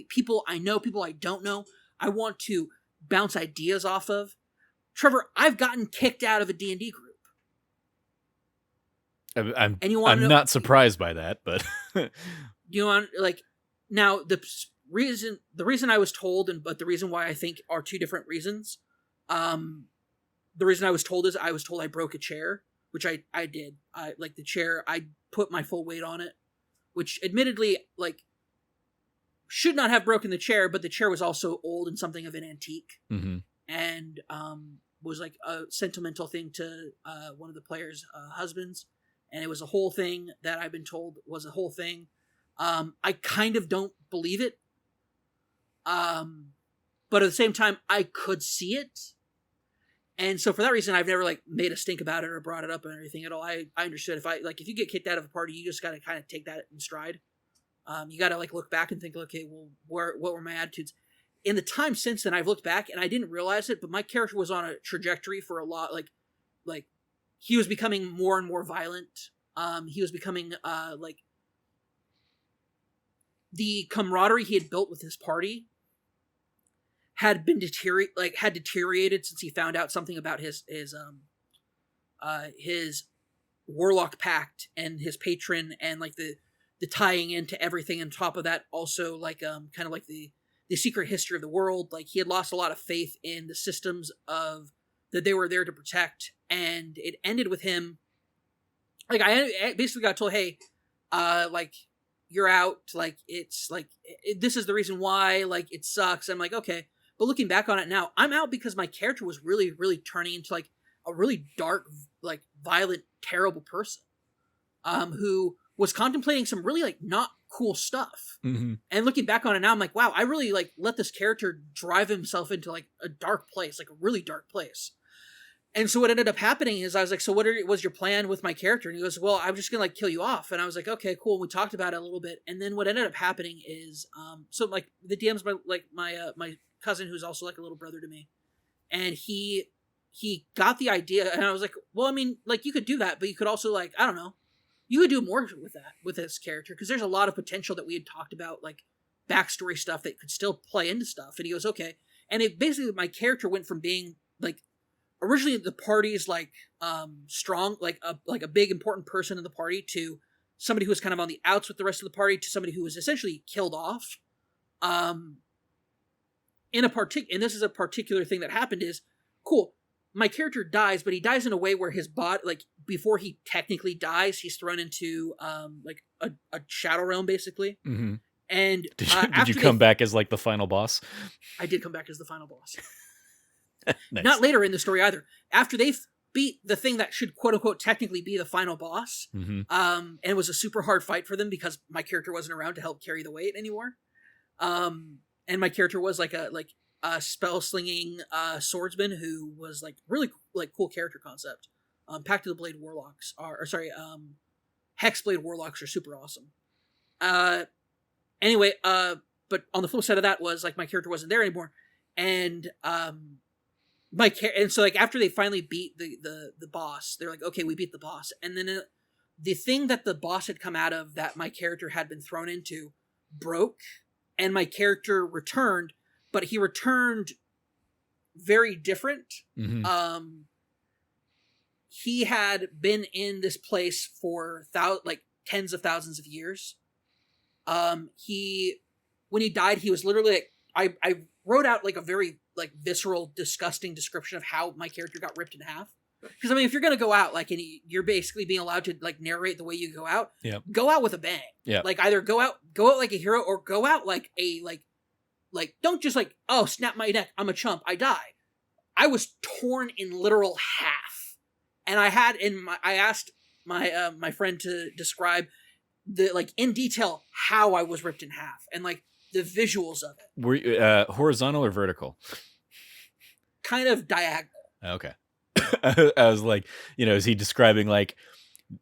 people I know, people I don't know. I want to bounce ideas off of. Trevor, I've gotten kicked out of a D&D group. I'm not surprised by that, but you want now the reason I was told, but the reason why I think are two different reasons. The reason I was told is I was told I broke a chair, which I did. The chair, I put my full weight on it, which admittedly should not have broken the chair, but the chair was also old and something of an antique. Mm-hmm. and was like a sentimental thing to one of the players' husbands, and it was a whole thing that I've been told was a whole thing. I kind of don't believe it, but at the same time, I could see it. And so for that reason, I've never like made a stink about it or brought it up or anything at all. I understood if you get kicked out of a party, you just got to kind of take that in stride. You got to like look back and think, okay, well, what were my attitudes? In the time since then, I've looked back and I didn't realize it, but my character was on a trajectory for a lot. Like he was becoming more and more violent. He was becoming like the camaraderie he had built with his party had been deteriorated since he found out something about his warlock pact and his patron, and like the tying into everything. On top of that, also like kind of like the secret history of the world. Like he had lost a lot of faith in the systems of that they were there to protect, and it ended with him. Like I basically got told, hey, like you're out. Like it's like this is the reason why. Like it sucks. I'm like, okay. But looking back on it now, I'm out because my character was really, really turning into like a really dark, like violent, terrible person, who was contemplating some really like not cool stuff. Mm-hmm. And looking back on it now, I'm like, wow, I really like let this character drive himself into like a dark place, like a really dark place. And so what ended up happening is I was like, so what was your plan with my character? And he goes, well, I'm just gonna like kill you off. And I was like, okay, cool. And we talked about it a little bit. And then what ended up happening is, so like the DM's my cousin who's also like a little brother to me, and he got the idea, and I was like, well, I mean, like you could do that, but you could also like, I don't know, you could do more with that with this character, because there's a lot of potential that we had talked about, like backstory stuff that could still play into stuff. And he goes, okay. And it basically, my character went from being like originally the party's like strong, like a big important person in the party, to somebody who was kind of on the outs with the rest of the party, to somebody who was essentially killed off. And this is a particular thing that happened is, cool, my character dies, but he dies in a way where his body, like, before he technically dies, he's thrown into, like, a shadow realm, basically. Mm-hmm. And did you come back as, like, the final boss? I did come back as the final boss. Nice. Not later in the story, either. After they beat the thing that should, quote-unquote, technically be the final boss, mm-hmm. And it was a super hard fight for them because my character wasn't around to help carry the weight anymore. And my character was like a spell slinging swordsman who was like really like cool character concept. Pact of the Blade Warlocks Hexblade Warlocks are super awesome. Anyway, but on the flip side of that was like my character wasn't there anymore, and and so like after they finally beat the boss, they're like, okay, we beat the boss, and then the thing that the boss had come out of that my character had been thrown into broke. And my character returned, but he returned very different. Mm-hmm. He had been in this place for tens of thousands of years. When he died, he was literally like, I wrote out like a very like visceral, disgusting description of how my character got ripped in half. Because I mean, if you're gonna go out like, and you're basically being allowed to like narrate the way you go out, go out with a bang. Yeah, like either go out like a hero, or go out like a like don't just like, oh, snap my neck, I'm a chump, I die. I was torn in literal half, and I asked my friend to describe the like in detail how I was ripped in half and like the visuals of it. Were you horizontal or vertical? Kind of diagonal. Okay. I was like, is he describing like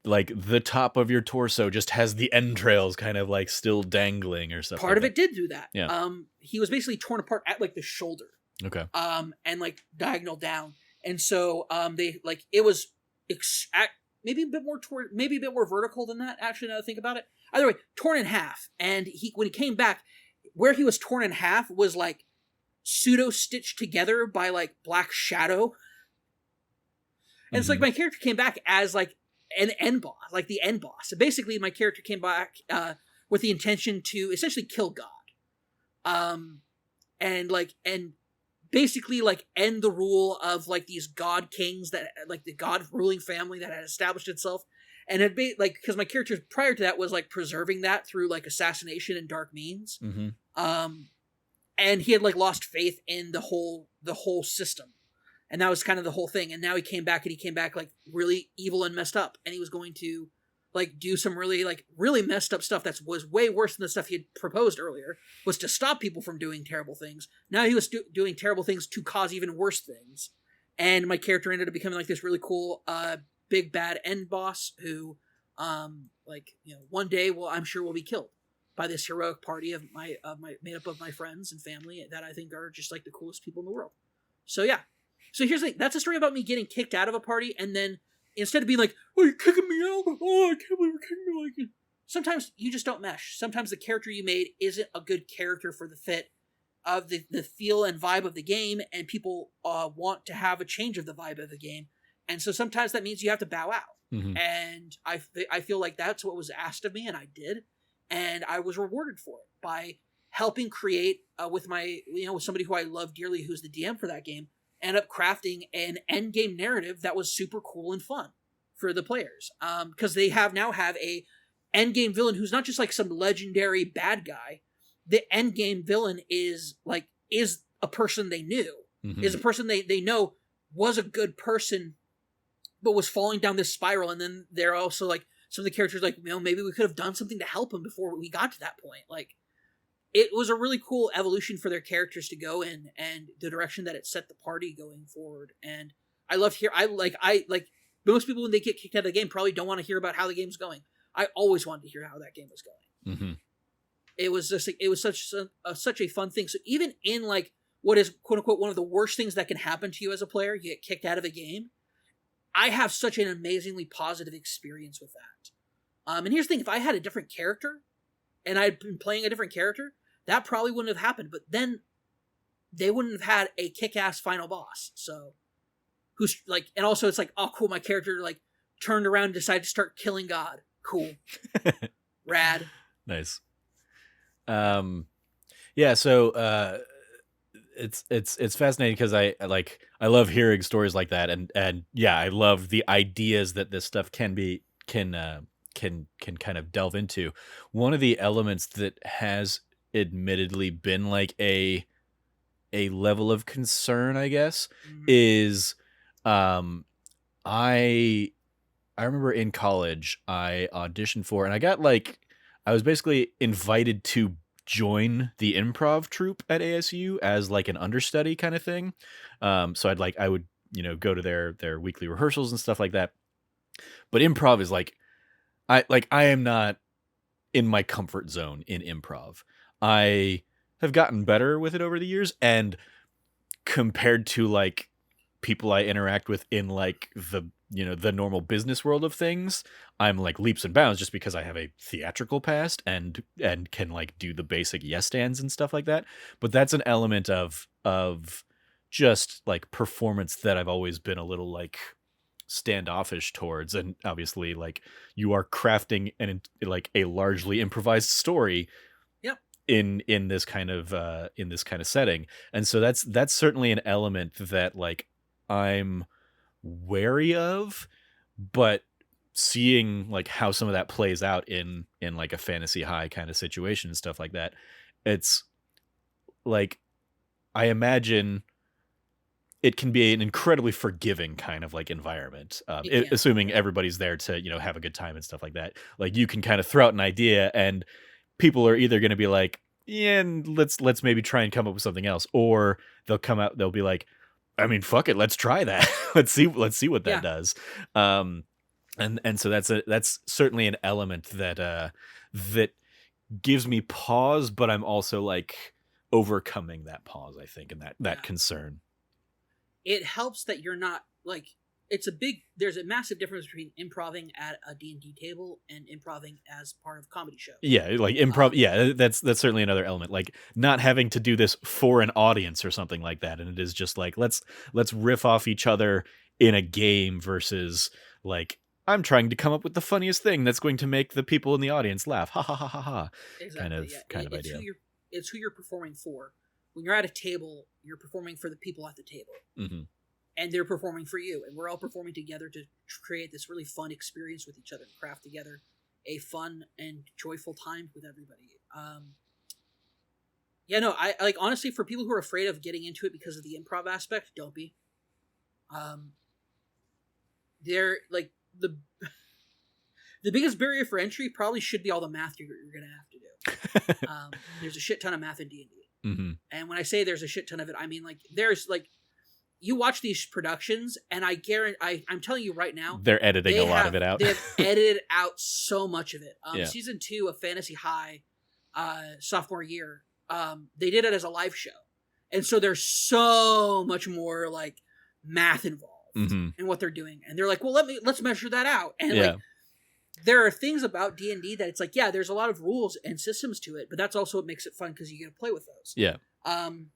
the top of your torso just has the entrails kind of like still dangling or something? Part of it did do that. Yeah. He was basically torn apart at like the shoulder. Okay. And like diagonal down. And so they like it was maybe a bit more vertical than that, actually, now that I think about it. Either way, torn in half. And when he came back, where he was torn in half was like pseudo stitched together by like black shadow. And it's like my character came back as like an end boss, like the end boss. So basically, my character came back with the intention to essentially kill God, and basically like end the rule of like these god kings that like the god ruling family that had established itself, and had been like, because my character prior to that was like preserving that through like assassination and dark means, and he had like lost faith in the whole the whole system. And that was kind of the whole thing. And now he came back like really evil and messed up. And he was going to like do some really messed up stuff that was way worse than the stuff he had proposed earlier, was to stop people from doing terrible things. Now he was doing terrible things to cause even worse things. And my character ended up becoming like this really cool big bad end boss who one day I'm sure will be killed by this heroic party of my made up of my friends and family that I think are just like the coolest people in the world. So yeah. So here's the thing. That's a story about me getting kicked out of a party, and then instead of being like, "Oh, you're kicking me out! Oh, I can't believe you're kicking me like it." Sometimes you just don't mesh. Sometimes the character you made isn't a good character for the fit of the feel and vibe of the game, and people want to have a change of the vibe of the game, and so sometimes that means you have to bow out. Mm-hmm. And I feel like that's what was asked of me, and I did, and I was rewarded for it by helping create with my with somebody who I love dearly, who's the DM for that game. End up crafting an end game narrative that was super cool and fun for the players, because they now have a end game villain who's not just like some legendary bad guy. The end game villain is a person they knew, Mm-hmm. is a person they know was a good person, but was falling down this spiral. And then they're also like some of the characters like, maybe we could have done something to help him before we got to that point. Like, it was a really cool evolution for their characters to go in, and the direction that it set the party going forward. And I loved here. I like most people when they get kicked out of the game probably don't want to hear about how the game's going. I always wanted to hear how that game was going. Mm-hmm. It was just it was such a fun thing. So even in like what is quote unquote one of the worst things that can happen to you as a player, you get kicked out of a game. I have such an amazingly positive experience with that. And here's the thing: if I had a different character, and I'd been playing a different character, that probably wouldn't have happened. But then they wouldn't have had a kick-ass final boss. So who's like, and also it's like, oh cool, my character like turned around and decided to start killing God. Cool. Rad. Nice. Yeah, so it's fascinating because I love hearing stories like that, and yeah, I love the ideas that this stuff can kind of delve into. One of the elements that has admittedly been like a level of concern, I guess, Mhm. is I remember in college I auditioned for, and I was basically invited to join the improv troupe at ASU as like an understudy kind of thing. So I would go to their weekly rehearsals and stuff like that. But improv is like I am not in my comfort zone in improv. I have gotten better with it over the years, and compared to like people I interact with in like the normal business world of things, I'm like leaps and bounds just because I have a theatrical past and can like do the basic yes stands and stuff like that. But that's an element of just like performance that I've always been a little like standoffish towards. And obviously like you are crafting like a largely improvised story in this kind of setting. And so that's certainly an element that like I'm wary of, but seeing like how some of that plays out in like a fantasy high kind of situation and stuff like that, it's like I imagine it can be an incredibly forgiving kind of like environment, assuming everybody's there to have a good time and stuff like that. Like you can kind of throw out an idea and people are either going to be like, yeah, and let's maybe try and come up with something else, or they'll be like, I mean, fuck it, let's try that. let's see what that does. And so that's certainly an element that gives me pause, but I'm also like overcoming that pause, I think, and that concern. It helps that you're not like there's a massive difference between improving at a D&D table and improving as part of a comedy show. Yeah, like improv. Yeah, that's certainly another element. Like not having to do this for an audience or something like that, and it is just like let's riff off each other in a game versus like I'm trying to come up with the funniest thing that's going to make the people in the audience laugh. Ha ha ha ha ha. Exactly. Kind of idea. It's who you're performing for. When you're at a table, you're performing for the people at the table. Mm-hmm. And they're performing for you, and we're all performing together to create this really fun experience with each other and craft together a fun and joyful time with everybody. Yeah, no, I like honestly for people who are afraid of getting into it because of the improv aspect, don't be. Um, they're like the biggest barrier for entry probably should be all the math you're gonna have to do. There's a shit ton of math in D&D, Mm-hmm. and when I say there's a shit ton of it, I mean like there's like you watch these productions, and I guarantee I'm telling you right now, They're editing a lot of it out. They've edited out so much of it. Yeah. Season 2 of Fantasy High, sophomore year, they did it as a live show, and so there's so much more like math involved Mm-hmm. in what they're doing, and they're like, well, let's measure that out, and Yeah. like there are things about D&D that it's like, yeah, there's a lot of rules and systems to it, but that's also what makes it fun because you get to play with those. Yeah. And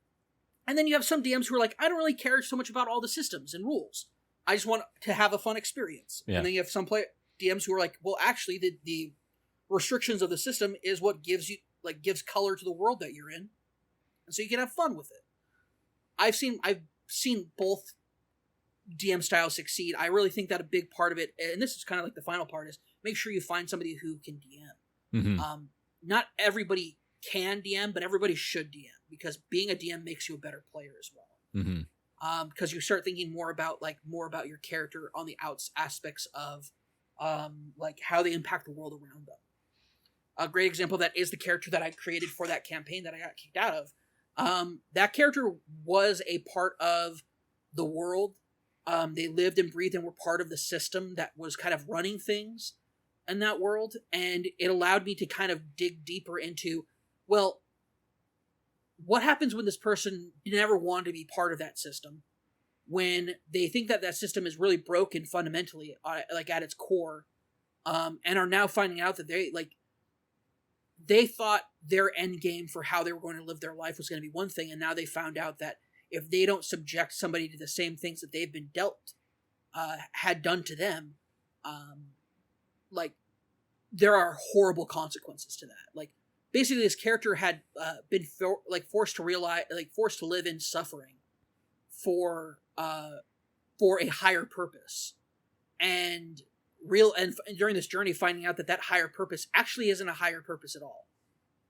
then you have some DMs who are like, I don't really care so much about all the systems and rules. I just want to have a fun experience. Yeah. And then you have some DMs who are like, well, actually, the restrictions of the system is what gives color to the world that you're in, and so you can have fun with it. I've seen both DM styles succeed. I really think that a big part of it, and this is kind of like the final part, is make sure you find somebody who can DM. Mm-hmm. Not everybody can DM, but everybody should DM, because being a DM makes you a better player as well. Mm-hmm. Because you start thinking more about your character on the aspects of like how they impact the world around them. A great example of that is the character that I created for that campaign that I got kicked out of. That character was a part of the world. They lived and breathed and were part of the system that was kind of running things in that world, and it allowed me to kind of dig deeper into, well, what happens when this person never wanted to be part of that system, when they think that that system is really broken fundamentally, like at its core, and are now finding out that they thought their end game for how they were going to live their life was going to be one thing, and now they found out that if they don't subject somebody to the same things that they've been had done to them, like there are horrible consequences to that. Like basically, this character had been forced to realize, forced to live in suffering for a higher purpose, and during this journey, finding out that that higher purpose actually isn't a higher purpose at all,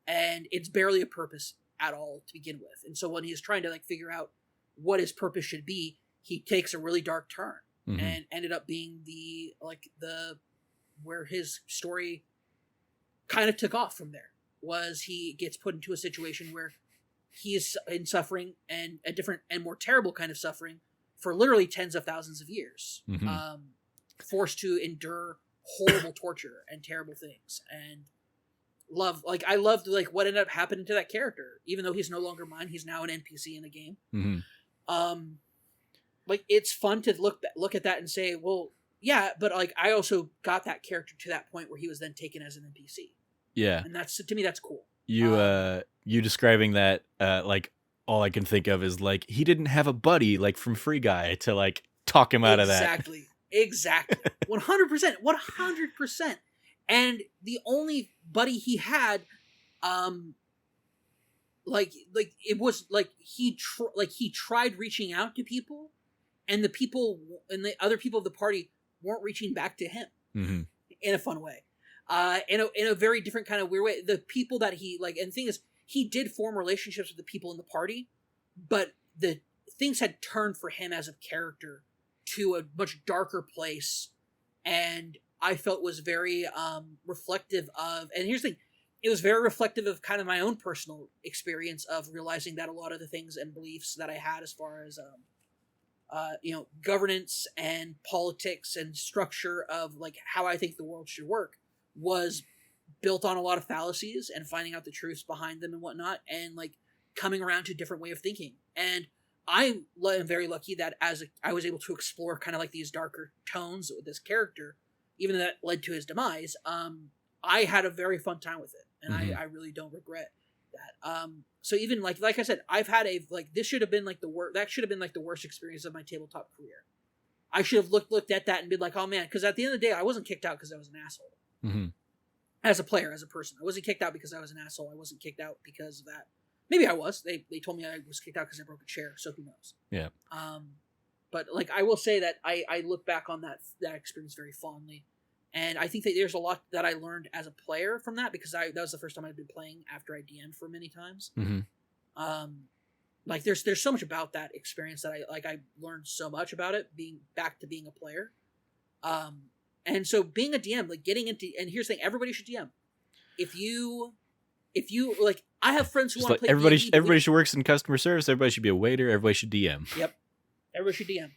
and it's barely a purpose at all to begin with. And so when he's trying to figure out what his purpose should be, he takes a really dark turn, Mm-hmm. and ended up being where his story kind of took off from there. Was he gets put into a situation where he is in suffering, and a different and more terrible kind of suffering, for literally tens of thousands of years, Mm-hmm. Forced to endure horrible torture and terrible things. And I loved what ended up happening to that character, even though he's no longer mine. He's now an NPC in the game. Mm-hmm. It's fun to look at that and say, well, yeah, but I also got that character to that point where he was then taken as an NPC. Yeah. And that's, to me, that's cool. You describing that, all I can think of is he didn't have a buddy from Free Guy to talk him out of that. Exactly. 100%. And the only buddy he had, it was he tried reaching out to people, and the other people of the party weren't reaching back to him. Mm-hmm. In a fun way, in a very different kind of weird way. The people that he and the thing is, he did form relationships with the people in the party, but the things had turned for him as a character to a much darker place, and I felt was very reflective of. And here's the thing. It was very reflective of kind of my own personal experience of realizing that a lot of the things and beliefs that I had as far as, governance and politics and structure of how I think the world should work was built on a lot of fallacies, and finding out the truths behind them and whatnot, and coming around to a different way of thinking. And I am very lucky that I was able to explore kind of these darker tones with this character, even though that led to his demise. I had a very fun time with it, and Mm-hmm. I really don't regret that. So even like I said, I've had this should have been the worst. That should have been the worst experience of my tabletop career. I should have looked at that and been like, oh man, because at the end of the day, I wasn't kicked out because I was an asshole. Mm-hmm. As a player, as a person, I wasn't kicked out because I was an asshole. I wasn't kicked out because of that. Maybe I was. They told me I was kicked out because I broke a chair. So who knows? Yeah. But I will say that I look back on that experience very fondly. And I think that there's a lot that I learned as a player from that, because that was the first time I'd been playing after I DM'd for many times. Mm-hmm. Like there's so much about that experience that I learned so much about it being back to being a player. And so being a DM, like getting into, and here's the thing, everybody should DM. If you like, I have friends who Just want to like play D&D, everybody should work in customer service. Everybody should be a waiter. Everybody should DM. Yep, everybody should DM.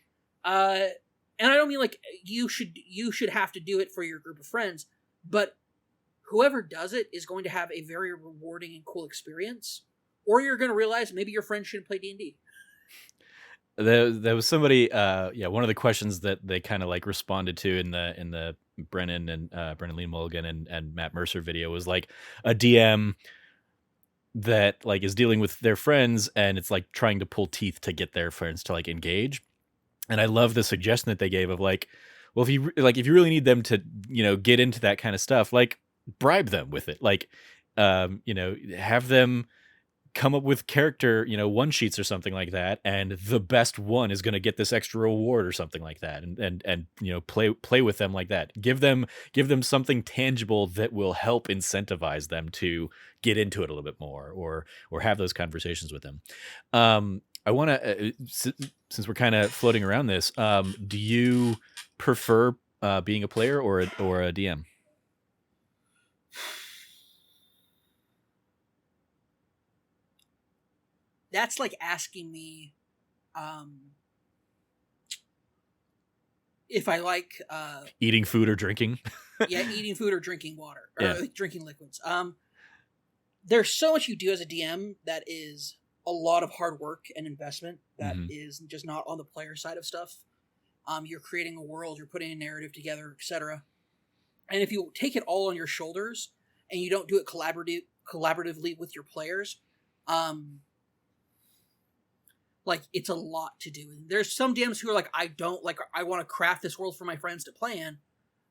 And I don't mean like you should have to do it for your group of friends, but whoever does it is going to have a very rewarding and cool experience. Or you're going to realize maybe your friends shouldn't play D&D. There was somebody, one of the questions that they kind of like responded to in the Brennan and Brennan Lee Mulligan and Matt Mercer video was like a DM that like is dealing with their friends and it's like trying to pull teeth to get their friends to like engage. And I love the suggestion that they gave of like, well, if you really need them to, get into that kind of stuff, like bribe them with it, like, have them come up with character, one sheets or something like that, and the best one is going to get this extra reward or something like that, and play with them like that. Give them something tangible that will help incentivize them to get into it a little bit more, or have those conversations with them. I want to, since we're kind of floating around this, do you prefer being a player or a DM? That's like asking me if I like eating food or drinking. Yeah, eating food or drinking water, or Yeah. drinking liquids. There's so much you do as a DM that is a lot of hard work and investment that is just not on the player side of stuff. You're creating a world, you're putting a narrative together, etc. And if you take it all on your shoulders and you don't do it collaboratively with your players, like it's a lot to do. There's some DMs who are like, I want to craft this world for my friends to play in.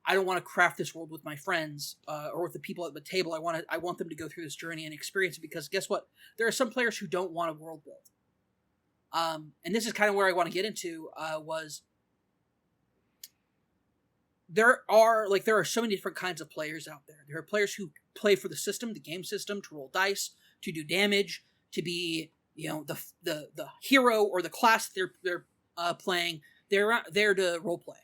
I don't want to craft this world with my friends or with the people at the table. I want them to go through this journey and experience it, because guess what? There are some players who don't want a world build. And this is kind of where I want to get into was there are so many different kinds of players out there. There are players who play for the system, the game system, to roll dice, to do damage, to be the hero or the class they're playing. They're there to role play.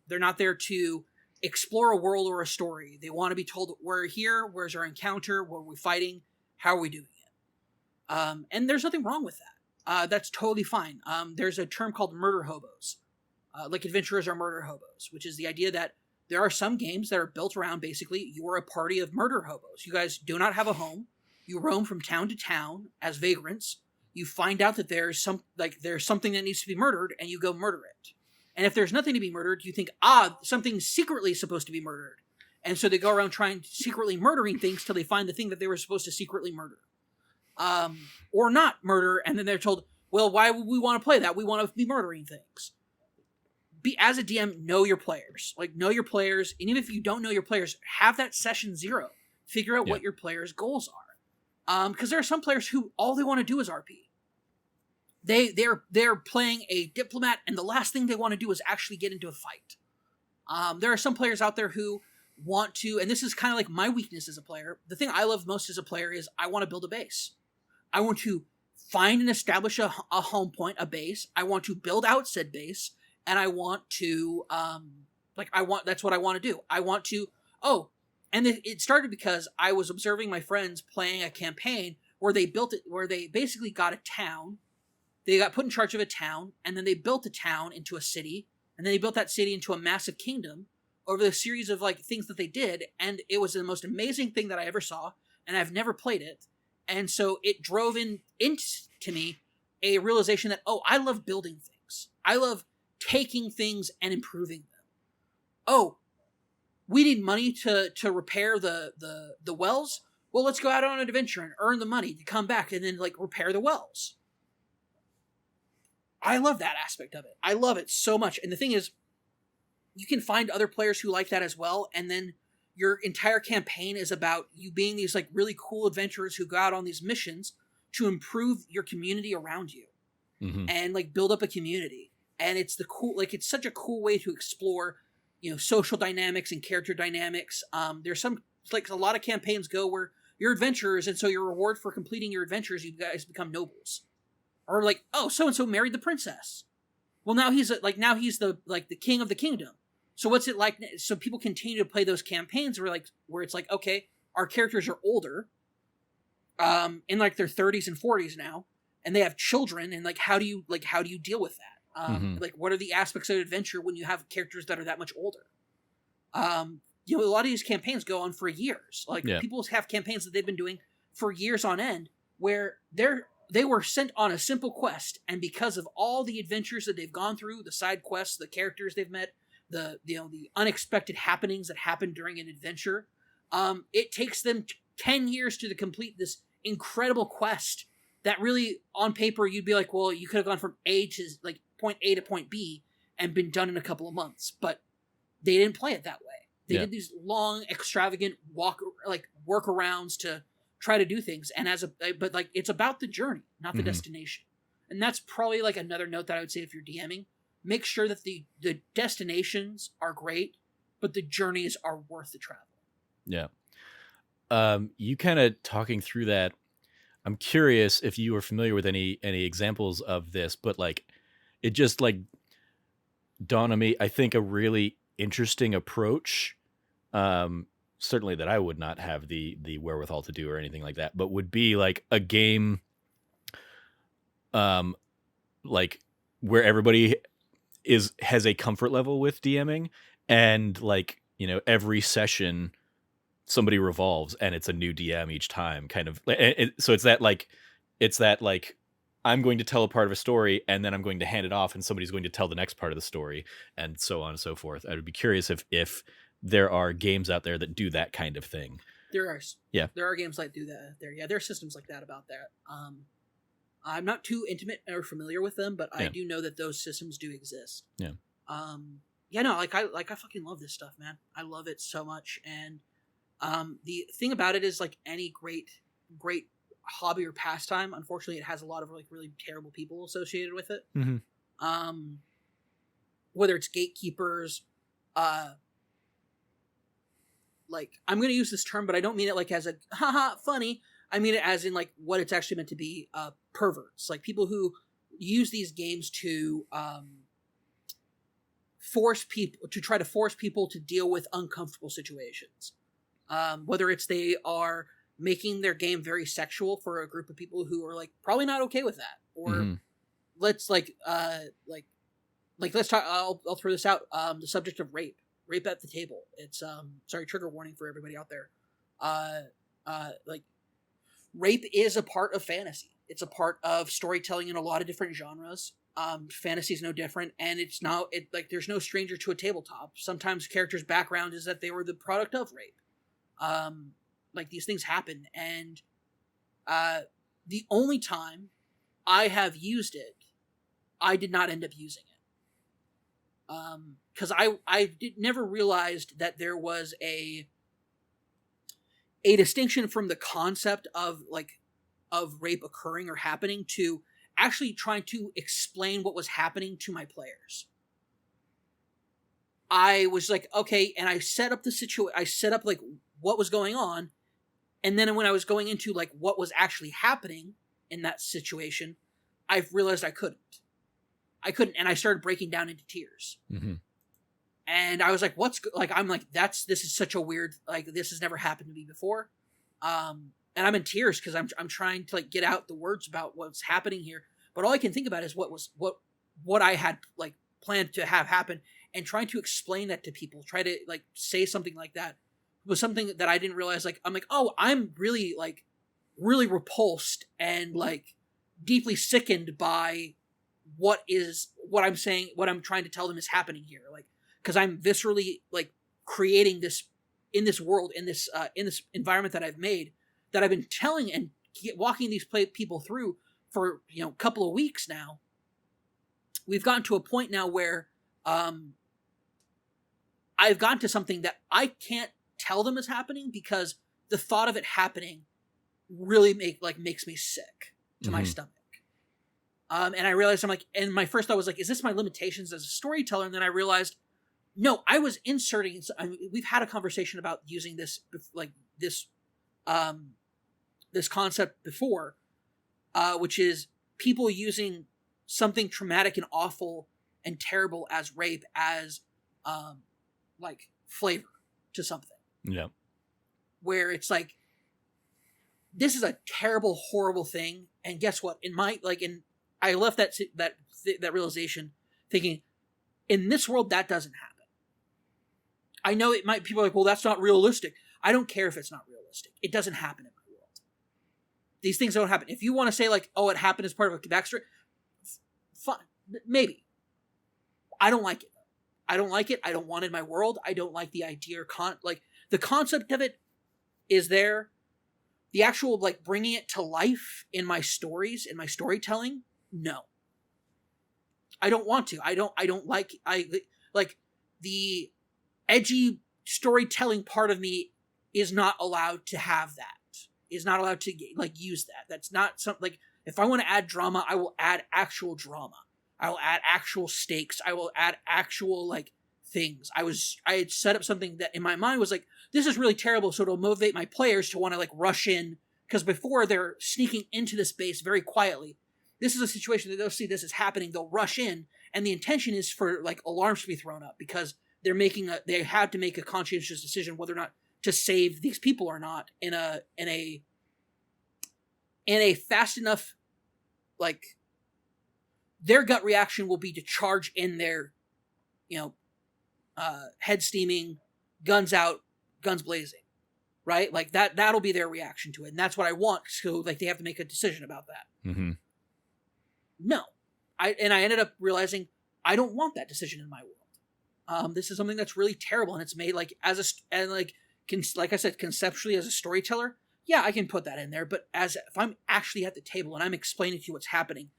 They're not there to explore a world or a story. They want to be told, we're here, where's our encounter, what are we fighting, how are we doing it? And there's nothing wrong with that. That's totally fine. There's a term called murder hobos. Like adventurers are murder hobos, which is the idea that there are some games that are built around basically you are a party of murder hobos. You guys do not have a home. You roam from town to town as vagrants. You find out that there's something that needs to be murdered, and you go murder it. And if there's nothing to be murdered, you think, something's secretly supposed to be murdered. And so they go around secretly murdering things till they find the thing that they were supposed to secretly murder. Or not murder, and then they're told, well, why would we want to play that? We want to be murdering things. As a DM, know your players. Know your players. And even if you don't know your players, have that session 0. Figure out what your players' goals are. Because there are some players who all they want to do is RP. They're playing a diplomat, and the last thing they want to do is actually get into a fight. There are some players out there who want to, and this is kind of like my weakness as a player. The thing I love most as a player is I want to build a base. I want to find and establish a home point, a base. I want to build out said base, and I want to that's what I want to do. I want to and it started because I was observing my friends playing a campaign where they basically got a town. They got put in charge of a town, and then they built a town into a city, and then they built that city into a massive kingdom over the series of things that they did, and it was the most amazing thing that I ever saw, and I've never played it. And so it drove into me a realization that, I love building things. I love taking things and improving them. We need money to repair the wells? Well, let's go out on an adventure and earn the money to come back and then repair the wells. I love that aspect of it. I love it so much. And the thing is, you can find other players who like that as well, and then your entire campaign is about you being these really cool adventurers who go out on these missions to improve your community around you. And build up a community. And it's it's such a cool way to explore, social dynamics and character dynamics. There's some, a lot of campaigns go where you're adventurers, and so your reward for completing your adventures, you guys become nobles. Or like, oh, so and so married the princess. Well, now he's the king of the kingdom. So what's it like? So people continue to play those campaigns where it's like, okay, our characters are older, in like their 30s and 40s now, and they have children, and like how do you deal with that? Like, what are the aspects of adventure when you have characters that are that much older? A lot of these campaigns go on for years. Like, people have campaigns that they've been doing for years on end, where they were sent on a simple quest, and because of all the adventures that they've gone through, the side quests, the characters they've met, the unexpected happenings that happen during an adventure, it takes them 10 years to complete this incredible quest that really, on paper, you'd be like, well, you could have gone from A to like point A to point B and been done in a couple of months, but they didn't play it that way. They did these long, extravagant workarounds to try to do things, and but it's about the journey, not the destination. And that's probably like another note that I would say if you're DMing, make sure that the destinations are great, but the journeys are worth the travel. Yeah. You kind of talking through that, I'm curious if you were familiar with any examples of this, but like it just like dawned on me, I think a really interesting approach, certainly that I would not have the wherewithal to do or anything like that, but would be like a game like where everybody has a comfort level with DMing, and like, every session somebody revolves and it's a new DM each time, kind of. So it's that like I'm going to tell a part of a story and then I'm going to hand it off and somebody's going to tell the next part of the story, and so on and so forth. I would be curious if there are games out there that do that kind of thing. There are. Yeah. There are games that do that. There are systems like that about that. I'm not too intimate or familiar with them, but I do know that those systems do exist. Yeah. I fucking love this stuff, man. I love it so much. And the thing about it is, like any great hobby or pastime, unfortunately it has a lot of like really terrible people associated with it. Whether it's gatekeepers, like, I'm going to use this term, but I don't mean it like as a haha funny. I mean it as in like what it's actually meant to be, perverts, like people who use these games to try to force people to deal with uncomfortable situations. Whether it's they are making their game very sexual for a group of people who are like probably not okay with that, or let's talk. I'll throw this out. The subject of rape at the table. It's sorry, trigger warning for everybody out there. Like, rape is a part of fantasy. It's a part of storytelling in a lot of different genres. Fantasy is no different, and there's no stranger to a tabletop. Sometimes characters' background is that they were the product of rape. Like, these things happen, and the only time I have used it, I did not end up using it. Because I never realized that there was a distinction from the concept of rape occurring or happening to actually trying to explain what was happening to my players. I was like, okay, and I set up the situation. I set up like what was going on, and then when I was going into like what was actually happening in that situation, I realized I couldn't, and I started breaking down into tears. And I was like, this is such a weird, like, this has never happened to me before. And I'm in tears because I'm trying to like get out the words about what's happening here. But all I can think about is what I had like planned to have happen, and trying to explain that to people, try to like say something like that was something that I didn't realize. Like, I'm like, oh, I'm really repulsed and like deeply sickened by what I'm saying, what I'm trying to tell them is happening here. Like, because I'm viscerally like creating this in this world, in this environment that I've made, that I've been telling and walking these people through for a couple of weeks now. We've gotten to a point now where I've gotten to something that I can't tell them is happening, because the thought of it happening really makes me sick to my stomach. And I realized and my first thought was like, is this my limitations as a storyteller? And then I realized, no, I was inserting. We've had a conversation about using this this concept before, which is people using something traumatic and awful and terrible as rape as like flavor to something. Yeah. Where it's like, this is a terrible, horrible thing, and guess what? I left that realization thinking, in this world, that doesn't happen. I know people are like, well, that's not realistic. I don't care if it's not realistic. It doesn't happen in my world. These things don't happen. If you want to say like, oh, it happened as part of a backstory, fine, maybe. I don't like it. I don't like it. I don't want it in my world. I don't like the idea the concept of it is there. The actual like bringing it to life in my stories, in my storytelling, no. I don't want to. I don't like the edgy storytelling part of me is not allowed to have that. Is not allowed to like use that. That's not something like, if I want to add drama, I will add actual drama. I will add actual stakes. I will add actual like things. I had set up something that in my mind was like, this is really terrible, so it'll motivate my players to want to like rush in, because before they're sneaking into the space very quietly. This is a situation that they'll see this is happening, they'll rush in, and the intention is for like alarms to be thrown up because they had to make a conscientious decision whether or not to save these people or not in a fast enough, like, their gut reaction will be to charge in there, head steaming, guns out, guns blazing, right? Like that'll be their reaction to it. And that's what I want. So like they have to make a decision about that. Mm-hmm. No. I ended up realizing I don't want that decision in my world. This is something that's really terrible. And it's made like like I said, conceptually as a storyteller, yeah, I can put that in there. But if I'm actually at the table and I'm explaining to you what's happening,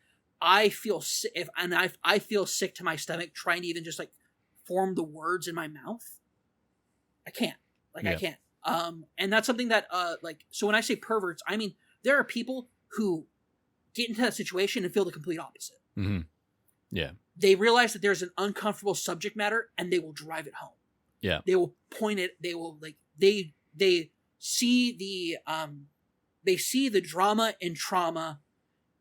I feel sick. I feel sick to my stomach trying to even just like form the words in my mouth. I can't. I can't. And that's something that, so when I say perverts, I mean, there are people who get into that situation and feel the complete opposite. Mm-hmm. Yeah. They realize that there's an uncomfortable subject matter and they will drive it home. Yeah. They will point it. They will they see the drama and trauma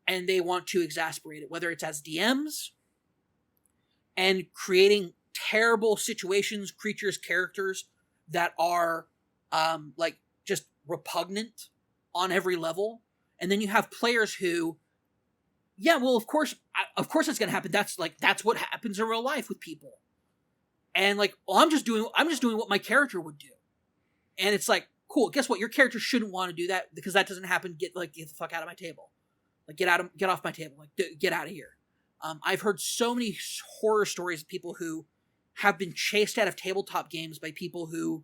and they want to exasperate it, whether it's as DMs and creating terrible situations, creatures, characters that are just repugnant on every level. And then you have players who, yeah, well, of course it's going to happen. That's what happens in real life with people. And like, well, I'm just doing what my character would do. And it's like, cool, guess what? Your character shouldn't want to do that because that doesn't happen. Get the fuck out of my table. Like, get off my table. Like, get out of here. I've heard so many horror stories of people who have been chased out of tabletop games by people who,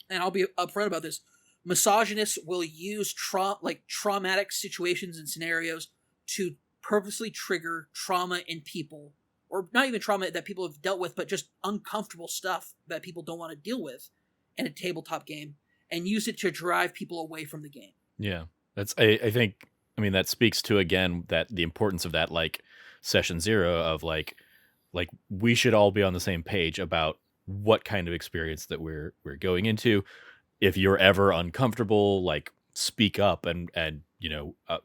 and I'll be upfront about this, misogynists will use traumatic situations and scenarios to purposely trigger trauma in people, or not even trauma that people have dealt with, but just uncomfortable stuff that people don't want to deal with in a tabletop game, and use it to drive people away from the game. Yeah, I think that speaks to, again, that the importance of that, like, session 0 of like we should all be on the same page about what kind of experience that we're going into. If you're ever uncomfortable, like, speak up and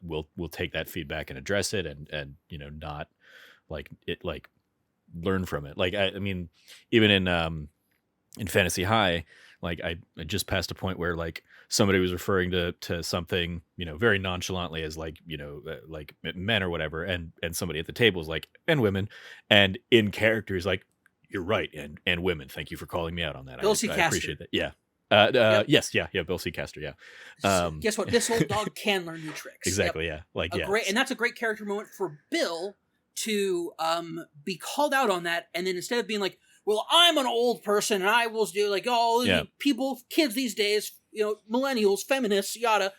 we'll take that feedback and address it and not like it, like, learn from it. Like, I mean, even in Fantasy High, like I just passed a point where like somebody was referring to something, very nonchalantly as like, like men or whatever. And somebody at the table was like, and women, and in characters like, you're right. And women, thank you for calling me out on that. Bill C. I Caster. appreciate that. Yeah. Yep. Yes. Yeah. Bill C. Caster. Yeah. Guess what? This old dog can learn new tricks. Exactly. Yep. Yeah. Like, and that's a great character moment for Bill to be called out on that. And then instead of being like, well, I'm an old person and I will do like, people, kids these days, millennials, feminists, yada.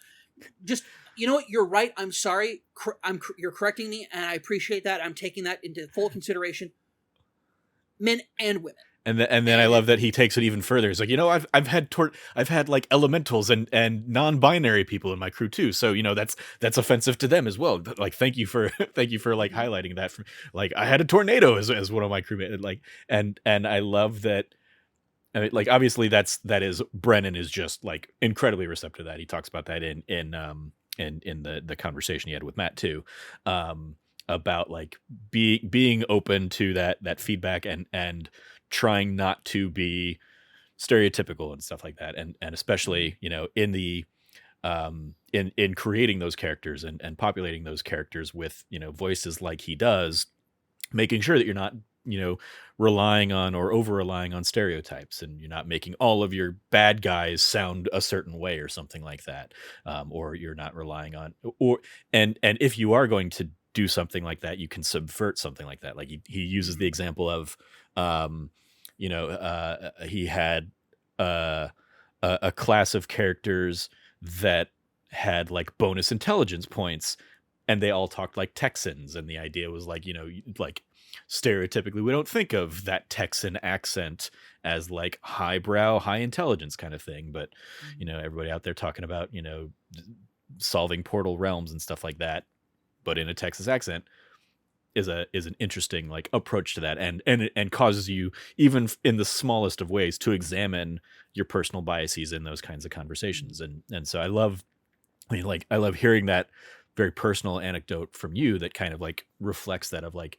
Just, you know what? You're right. I'm sorry. You're correcting me. And I appreciate that. I'm taking that into full consideration. Men and women. And then I love that he takes it even further. He's like, I've had like elementals and non-binary people in my crew too. So, that's offensive to them as well. But, like, thank you for like highlighting that. Like, I had a tornado as one of my crewmates. Like, and I love that. I mean, like obviously that is Brennan is just like incredibly receptive to that. He talks about that in the conversation he had with Matt too, about like being open to that feedback and trying not to be stereotypical and stuff like that, and especially in the in creating those characters and populating those characters with voices like he does, making sure that you're not relying on or over relying on stereotypes, and you're not making all of your bad guys sound a certain way or something like that, or you're not relying on or and if you are going to do something like that, you can subvert something like that. Like he uses the example of he had uh, a class of characters that had like bonus intelligence points, and they all talked like Texans, and the idea was like like stereotypically we don't think of that Texan accent as like highbrow, high intelligence kind of thing, but everybody out there talking about solving portal realms and stuff like that, but in a Texas accent is an interesting like approach to that, and causes you even in the smallest of ways to examine your personal biases in those kinds of conversations. And so I love hearing that very personal anecdote from you that kind of like reflects that, of like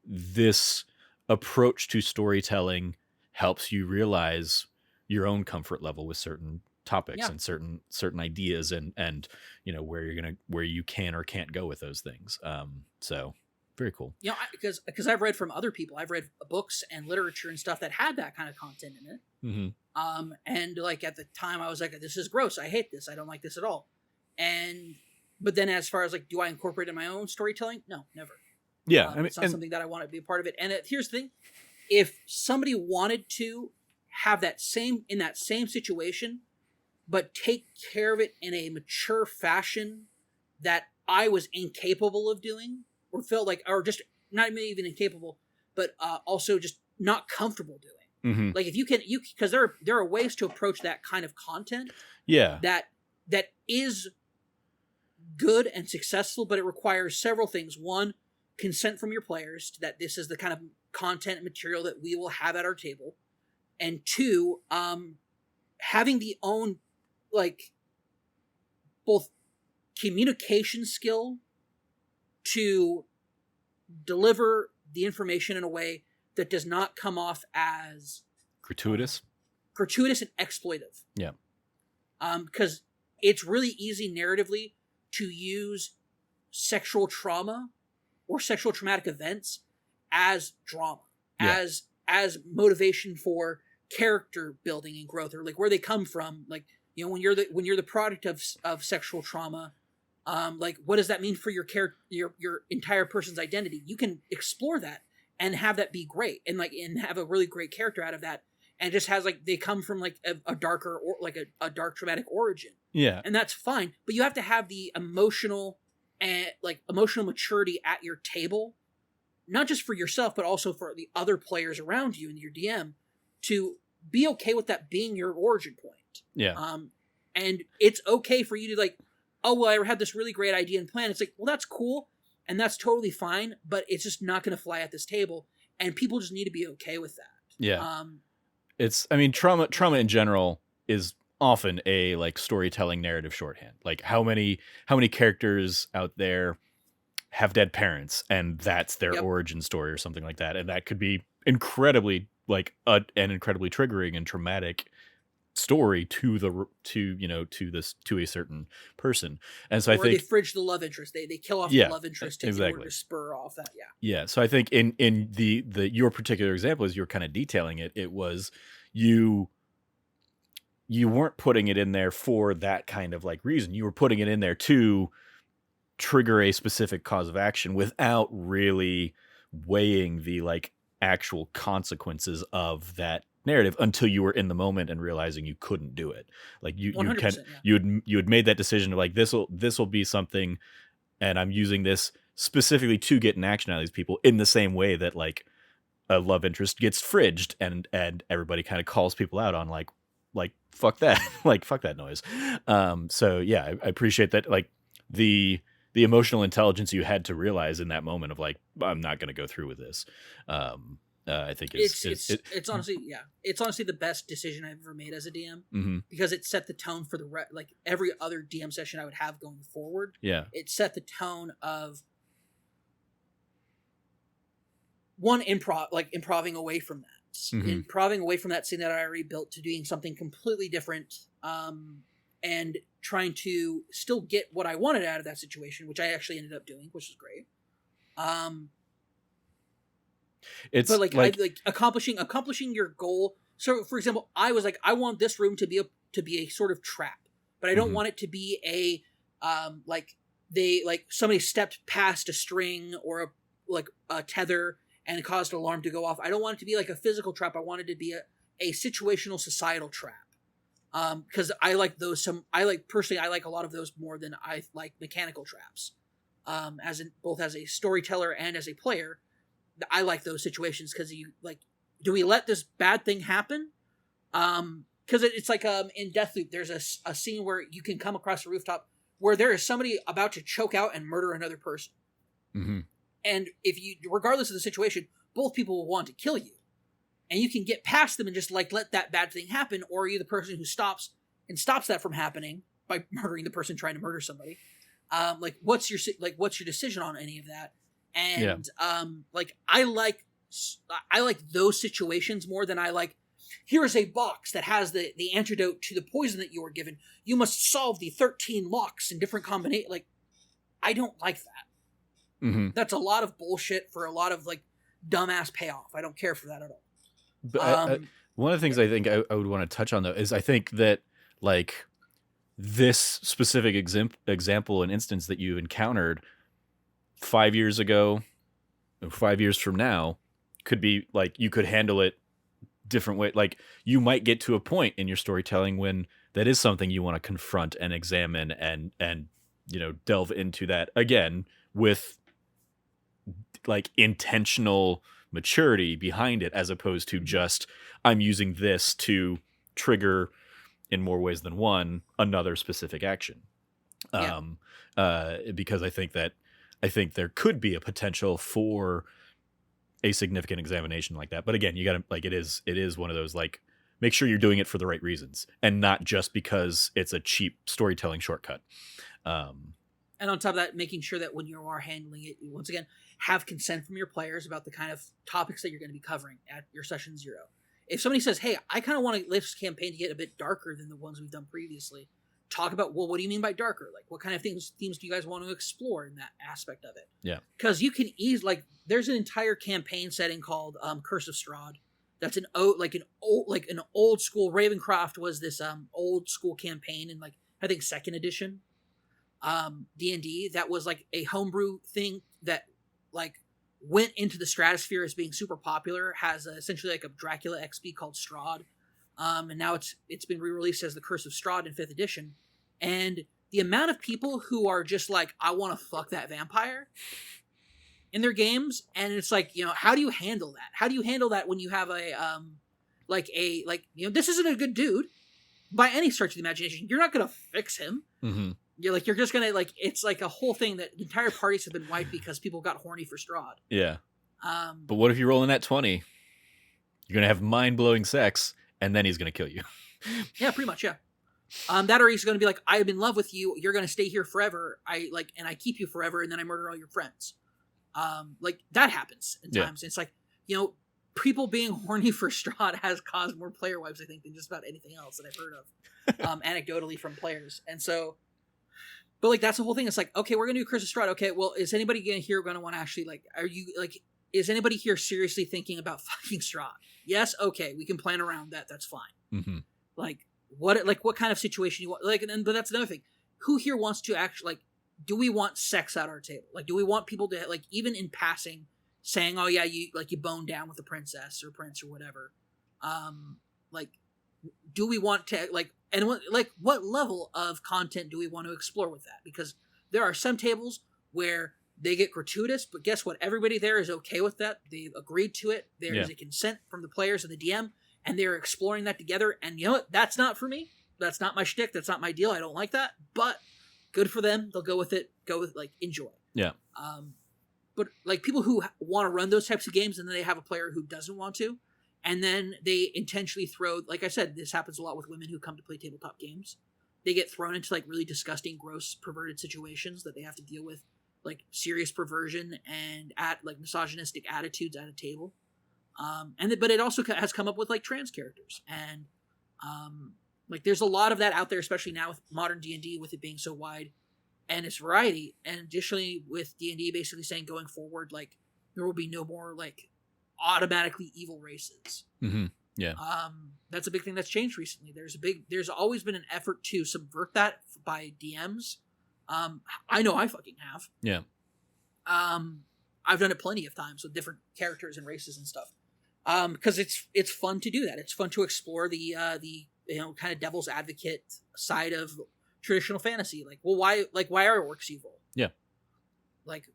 this approach to storytelling helps you realize your own comfort level with certain topics and certain ideas, and where you can or can't go with those things. So very cool. Because I've read from other people. I've read books and literature and stuff that had that kind of content in it. Mm-hmm. And like at the time I was like, this is gross. I hate this. I don't like this at all. But then as far as like, do I incorporate it in my own storytelling? No, never. Yeah. I mean, it's not something that I want to be a part of it. And here's the thing. If somebody wanted to have that same situation, but take care of it in a mature fashion that I was incapable of doing, or felt like, or just not even incapable, but also just not comfortable doing. Mm-hmm. Like if you because there are ways to approach that kind of content. Yeah. That is good and successful, but it requires several things. One, consent from your players that this is the kind of content and material that we will have at our table. And two, having the own like both communication skill to deliver the information in a way that does not come off as gratuitous and exploitive. Yeah. Because it's really easy narratively to use sexual trauma or sexual traumatic events as drama, as motivation for character building and growth, or like where they come from. Like, when you're the product of sexual trauma, like what does that mean for your character, your entire person's identity? You can explore that and have that be great, and have a really great character out of that. And it just has like they come from like a darker or like a dark traumatic origin. Yeah. And that's fine. But you have to have the emotional maturity at your table, not just for yourself, but also for the other players around you and your DM, to be okay with that being your origin point. Yeah. And it's okay for you to like, oh, well, I had this really great idea and plan. It's like, well, that's cool. And that's totally fine, but it's just not going to fly at this table. And people just need to be okay with that. Yeah. Trauma in general is often a like storytelling narrative shorthand. Like how many characters out there have dead parents and that's their origin story or something like that. And that could be incredibly like an incredibly triggering and traumatic story to a certain person. And so I think they fridge the love interest. They kill off the love interest in order to spur off that. Yeah. So I think in the your particular example, as you were kind of detailing it, it was you weren't putting it in there for that kind of like reason. You were putting it in there to trigger a specific cause of action without really weighing the like actual consequences of that narrative until you were in the moment and realizing you couldn't do it. Like you had made that decision of like this will be something, and I'm using this specifically to get an action out of these people in the same way that like a love interest gets fridged and everybody kind of calls people out on like fuck that like fuck that noise. So yeah, I appreciate that, like the emotional intelligence you had to realize in that moment of like, I'm not going to go through with this. I think it's honestly, it's honestly the best decision I've ever made as a DM, mm-hmm. because it set the tone for like every other DM session I would have going forward. Yeah, it set the tone of one improving away from that, improving away from that scene that I already built to doing something completely different, and trying to still get what I wanted out of that situation, which I actually ended up doing, which was great. It's but like accomplishing your goal. So, for example, I was like, I want this room to be a sort of trap, but I don't want it to be a like somebody stepped past a string or a tether and it caused an alarm to go off. I don't want it to be like a physical trap. I want it to be a situational societal trap. Because I like those. Personally, I like a lot of those more than I like mechanical traps. Both as a storyteller and as a player, I like those situations because do we let this bad thing happen? Because it's like in Deathloop, there's a scene where you can come across a rooftop where there is somebody about to choke out and murder another person. Mm-hmm. And regardless of the situation, both people will want to kill you. And you can get past them and just let that bad thing happen, or are you the person who stops that from happening by murdering the person trying to murder somebody? What's your decision on any of that? And I like those situations more than I like. Here is a box that has the antidote to the poison that you were given. You must solve the 13 locks in different combinations. I don't like that. Mm-hmm. That's a lot of bullshit for a lot of dumbass payoff. I don't care for that at all. But one of the things I think I would want to touch on though is I think that this specific example and instance that you encountered 5 years ago, 5 years from now, could be you could handle it different way. You might get to a point in your storytelling when that is something you want to confront and examine and delve into that again with intentional maturity behind it, as opposed to just I'm using this to trigger in more ways than one another specific action. Because I think there could be a potential for a significant examination like that. But again, you gotta it is one of those make sure you're doing it for the right reasons and not just because it's a cheap storytelling shortcut. And on top of that, making sure that when you are handling it, once again, have consent from your players about the kind of topics that you're going to be covering at your session 0. If somebody says, hey, I kind of want to this campaign to get a bit darker than the ones we've done previously, talk about, well, what do you mean by darker? What kind of themes do you guys want to explore in that aspect of it? Yeah. Because you can there's an entire campaign setting called Curse of Strahd. That's an old school. Ravencroft was this old school campaign in I think 2nd edition. D&D that was a homebrew thing that went into the stratosphere as being super popular, has essentially a Dracula XP called Strahd, and now it's been re-released as the Curse of Strahd in 5th edition, and the amount of people who are just I want to fuck that vampire in their games, and it's how do you handle that? How do you handle that when you have this isn't a good dude by any stretch of the imagination. You're not gonna fix him. Mm-hmm. You're just gonna it's a whole thing that entire parties have been wiped because people got horny for Strahd. Yeah. But what if you roll in that 20? You're gonna have mind-blowing sex, and then he's gonna kill you. Yeah, pretty much. Yeah. That or he's gonna be I'm in love with you. You're gonna stay here forever. And I keep you forever, and then I murder all your friends. That happens in times. It's people being horny for Strahd has caused more player wipes, I think, than just about anything else that I've heard of, anecdotally from players. And so. But that's the whole thing. It's okay, we're gonna do Curse of Strahd. Okay, well, is anybody here gonna want to actually are you is anybody here seriously thinking about fucking Strahd? Yes, okay, we can plan around that. That's fine. Mm-hmm. What kind of situation you want? But that's another thing. Who here wants to actually do we want sex at our table? Do we want people to even in passing saying, oh yeah, you boned down with the princess or prince or whatever? Do we want to and what level of content do we want to explore with that? Because there are some tables where they get gratuitous, but guess what? Everybody there is okay with that. They've agreed to it. There is a consent from the players and the DM, and they're exploring that together. And you know what? That's not for me. That's not my shtick. That's not my deal. I don't like that. But good for them. They'll go with it. Enjoy. Yeah. but like people who want to run those types of games, and then they have a player who doesn't want to, and then they intentionally throw, like I said, this happens a lot with women who come to play tabletop games. They get thrown into like really disgusting, gross, perverted situations that they have to deal with, like serious perversion and like misogynistic attitudes at a table. But it also has come up with like trans characters, and like there's a lot of that out there, especially now with modern D&D, with it being so wide and its variety. And additionally, with D&D basically saying going forward, like there will be no more like automatically evil races. Mm-hmm. Yeah. That's a big thing that's changed recently. There's always been an effort to subvert that by DMs. I know I fucking have. Yeah. I've done it plenty of times with different characters and races and stuff. Because it's fun to do that. It's fun to explore the kind of devil's advocate side of traditional fantasy. Like, well, why are orcs evil? Yeah. Like,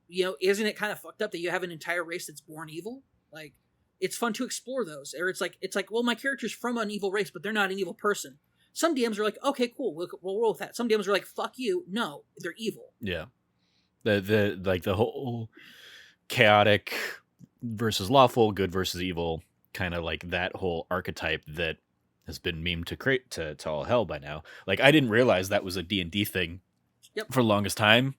isn't it kind of fucked up that you have an entire race that's born evil? Like, it's fun to explore those. Or it's like, well, my character's from an evil race, but they're not an evil person. Some DMs are like, okay, cool, we'll roll with that. Some DMs are like, fuck you, no, they're evil. Yeah. The whole chaotic versus lawful, good versus evil, kind of like that whole archetype that has been memed to all hell by now. Like, I didn't realize that was a D&D thing for the longest time.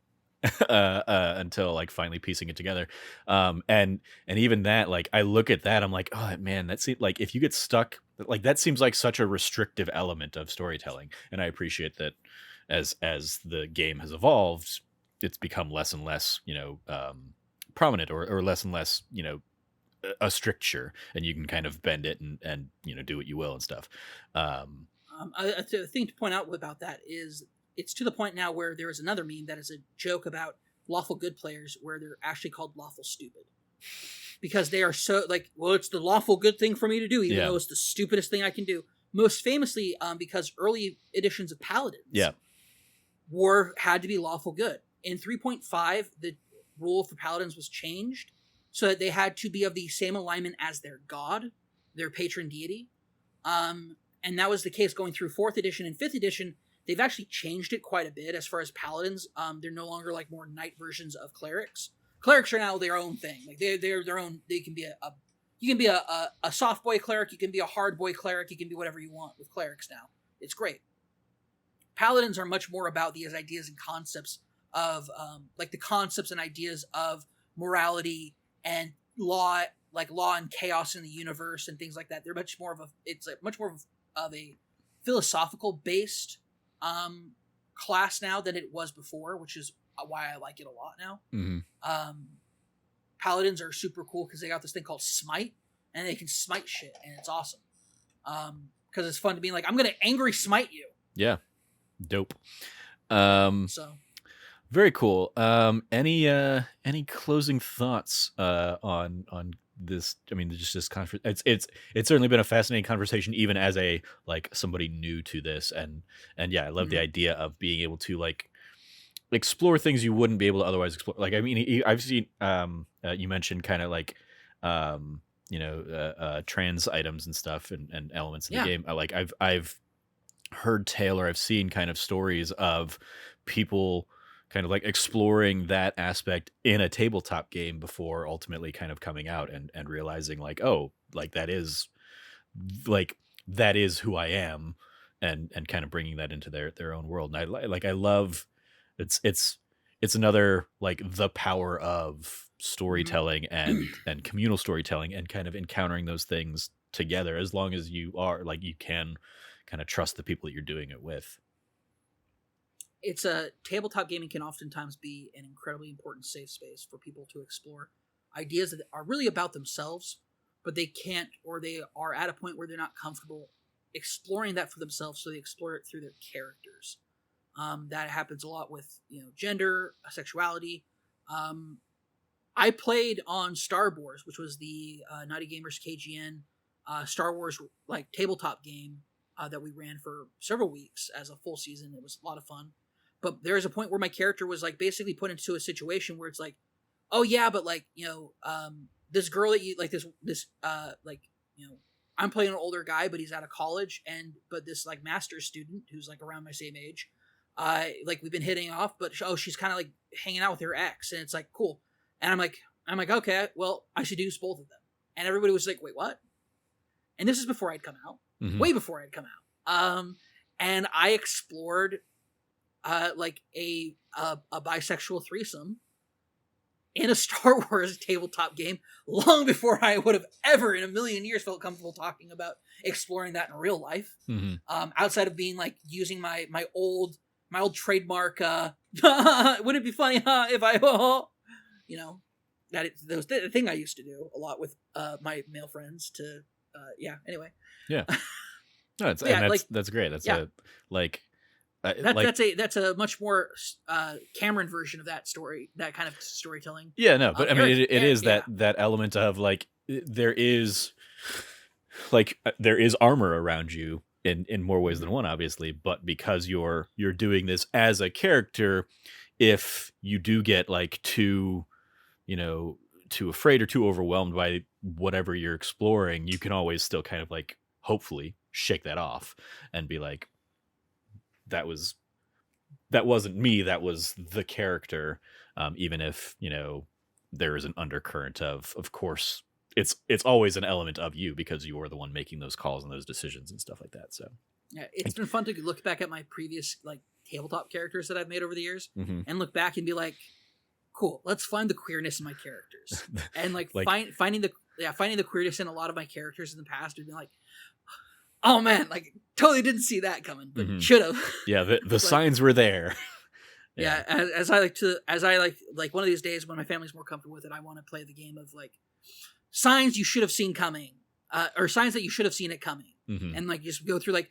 Until like finally piecing it together, and even that, like I look at that, I'm like, oh man, that's like if you get stuck, like that seems like such a restrictive element of storytelling. And I appreciate that as the game has evolved, it's become less and less, prominent or less and less, a stricture, and you can kind of bend it and do what you will and stuff. The thing to point out about that is, it's to the point now where there is another meme that is a joke about lawful good players, where they're actually called lawful stupid, because they are so like, well, it's the lawful good thing for me to do, even though it's the stupidest thing I can do. Most famously, because early editions of Paladins, had to be lawful good. In 3.5, the rule for Paladins was changed so that they had to be of the same alignment as their god, their patron deity, and that was the case going through 4th edition and 5th edition. They've actually changed it quite a bit as far as paladins. They're no longer like more knight versions of clerics. Clerics are now their own thing. Like they're their own. They can be you can be a soft boy cleric. You can be a hard boy cleric. You can be whatever you want with clerics now. It's great. Paladins are much more about these ideas and concepts of like the concepts and ideas of morality and law, like law and chaos in the universe and things like that. They're much more of a philosophical based class now than it was before, which is why I like it a lot now. Mm-hmm. Paladins are super cool because they got this thing called smite, and they can smite shit, and it's awesome. Because it's fun to be like, I'm gonna angry smite you. Yeah, dope. So very cool. Any closing thoughts on this? I mean, just this conference. It's certainly been a fascinating conversation, even as somebody new to this, and yeah, I love the idea of being able to like explore things you wouldn't be able to otherwise explore. Like, I mean, I've seen you mentioned kind of like trans items and stuff and elements in the game. I've heard Taylor, I've seen kind of stories of people kind of like exploring that aspect in a tabletop game before ultimately kind of coming out and realizing like, oh, like that is who I am, and kind of bringing that into their own world. And I love it's another like the power of storytelling and communal storytelling, and kind of encountering those things together, as long as you are like, you can kind of trust the people that you're doing it with. It's a tabletop gaming can oftentimes be an incredibly important safe space for people to explore ideas that are really about themselves, but they can't, or they are at a point where they're not comfortable exploring that for themselves, so they explore it through their characters. That happens a lot with gender, sexuality. I played on Star Wars, which was the Naughty Gamers KGN Star Wars like tabletop game that we ran for several weeks as a full season. It was a lot of fun. But there is a point where my character was like basically put into a situation where it's like, oh yeah, but like, this girl that you like, I'm playing an older guy, but he's out of college, but this like master's student who's like around my same age, like we've been hitting off, but she's kind of like hanging out with her ex, and it's like, cool. And I'm like, okay, well, I should use both of them. And everybody was like, wait, what? And this is before I'd come out, way before I'd come out. And I explored like a bisexual threesome in a Star Wars tabletop game long before I would have ever in a million years felt comfortable talking about exploring that in real life. Outside of being like using my old trademark, wouldn't it be funny if I, you know, that was the thing I used to do a lot with my male friends to, anyway. Yeah. No, it's, yeah, and like, that's great. That's yeah. That's a much more Cameron version of that story, that kind of storytelling. Yeah, no, but I mean, it is yeah. that element of like there is armor around you in more ways than one, obviously, but because you're doing this as a character, if you do get like too afraid or too overwhelmed by whatever you're exploring, you can always still kind of like hopefully shake that off and be like, that wasn't me, that was the character. Even if there is an undercurrent of course it's always an element of you because you are the one making those calls and those decisions and stuff like that. So yeah, it's been fun to look back at my previous like tabletop characters that I've made over the years and look back and be like, cool, let's find the queerness in my characters. And like finding the queerness in a lot of my characters in the past would be like, oh man, like totally didn't see that coming, but should have. Yeah, the like, signs were there. Yeah, as I like one of these days when my family's more comfortable with it, I want to play the game of like signs you should have seen coming, or signs that you should have seen it coming, and like just go through like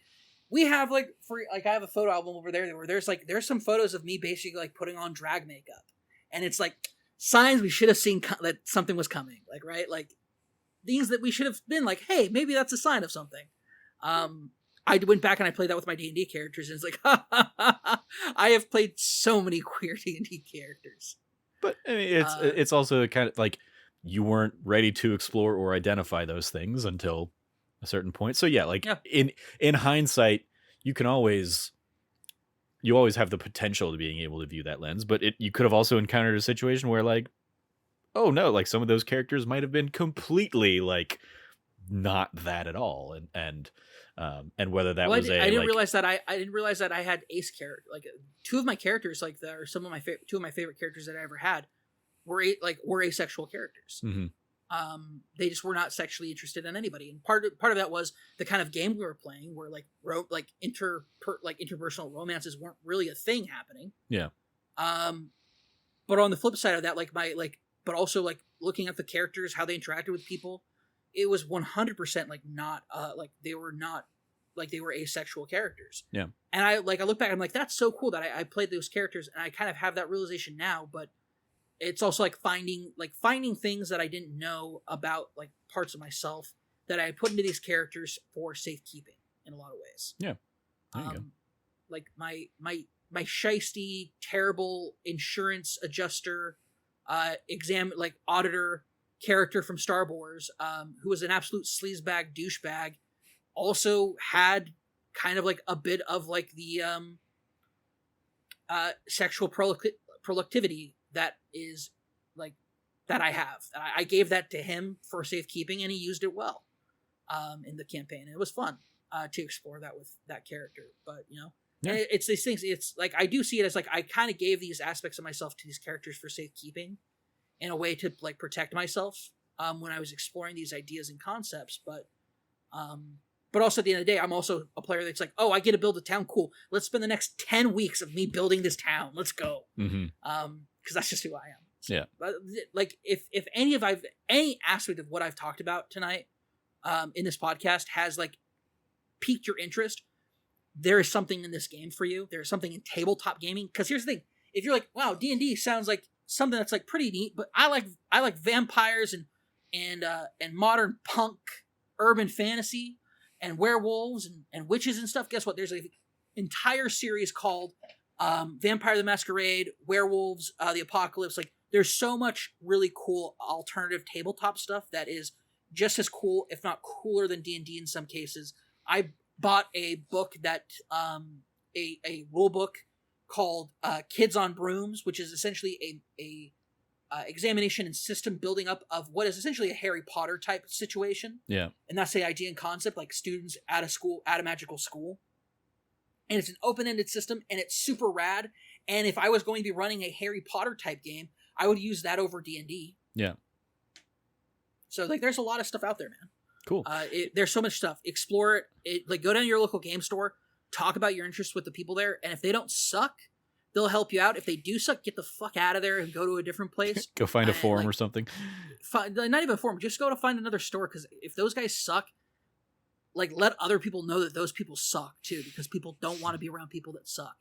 we have like I have a photo album over there where there's some photos of me basically like putting on drag makeup, and it's like signs we should have seen that something was coming, like right, like things that we should have been like, hey, maybe that's a sign of something. I went back and I played that with my D&D characters, and it's like, I have played so many queer D&D characters. But I mean, it's also kind of like you weren't ready to explore or identify those things until a certain point. So yeah, like in hindsight, you always have the potential to being able to view that lens, but you could have also encountered a situation where like, oh no, like some of those characters might have been completely like not that at all, and whether that was I didn't realize that I didn't realize that I had ace character, like two of my characters, like that are two of my favorite characters that I ever had were asexual characters. They just were not sexually interested in anybody, and part of that was the kind of game we were playing, where like interpersonal romances weren't really a thing happening. Yeah. But on the flip side of that, but also like looking at the characters, how they interacted with people, it was 100% like not like they were asexual characters. Yeah. And I look back, I'm like, that's so cool that I played those characters, and I kind of have that realization now. But it's also like finding things that I didn't know about, like parts of myself that I put into these characters for safekeeping in a lot of ways. Yeah. There you go. Like my shisty, terrible insurance adjuster, auditor character from Star Wars, who was an absolute sleazebag douchebag, also had kind of like a bit of like the sexual productivity that is like that I have. I gave that to him for safekeeping, and he used it well in the campaign. And it was fun to explore that with that character. But it's these things. It's like I do see it as like I kind of gave these aspects of myself to these characters for safekeeping, in a way to like protect myself when I was exploring these ideas and concepts. But also at the end of the day, I'm also a player that's like, oh, I get to build a town. Cool. Let's spend the next 10 weeks of me building this town. Let's go. Because that's just who I am. So, yeah. But like if any aspect of what I've talked about tonight in this podcast has like piqued your interest, there is something in this game for you. There is something in tabletop gaming. Because here's the thing: if you're like, wow, D&D sounds like something that's like pretty neat, but I like vampires and modern punk urban fantasy and werewolves and witches and stuff. Guess what? There's an entire series called Vampire the Masquerade, Werewolves, the Apocalypse. Like there's so much really cool alternative tabletop stuff that is just as cool, if not cooler, than D&D in some cases. I bought a book that a rule book called Kids on Brooms, which is essentially a examination and system building up of what is essentially a Harry Potter type situation. Yeah. And that's the idea and concept, like students at a magical school. And it's an open-ended system, and it's super rad. And if I was going to be running a Harry Potter type game, I would use that over D&D. Yeah. So like, there's a lot of stuff out there, man. Cool. There's so much stuff. Explore it. Like, go down to your local game store, talk about your interests with the people there, and if they don't suck, they'll help you out. If they do suck, get the fuck out of there and go to a different place. Go find a forum or something. Not even a forum. Just go to find another store, because if those guys suck, like, let other people know that those people suck too, because people don't want to be around people that suck.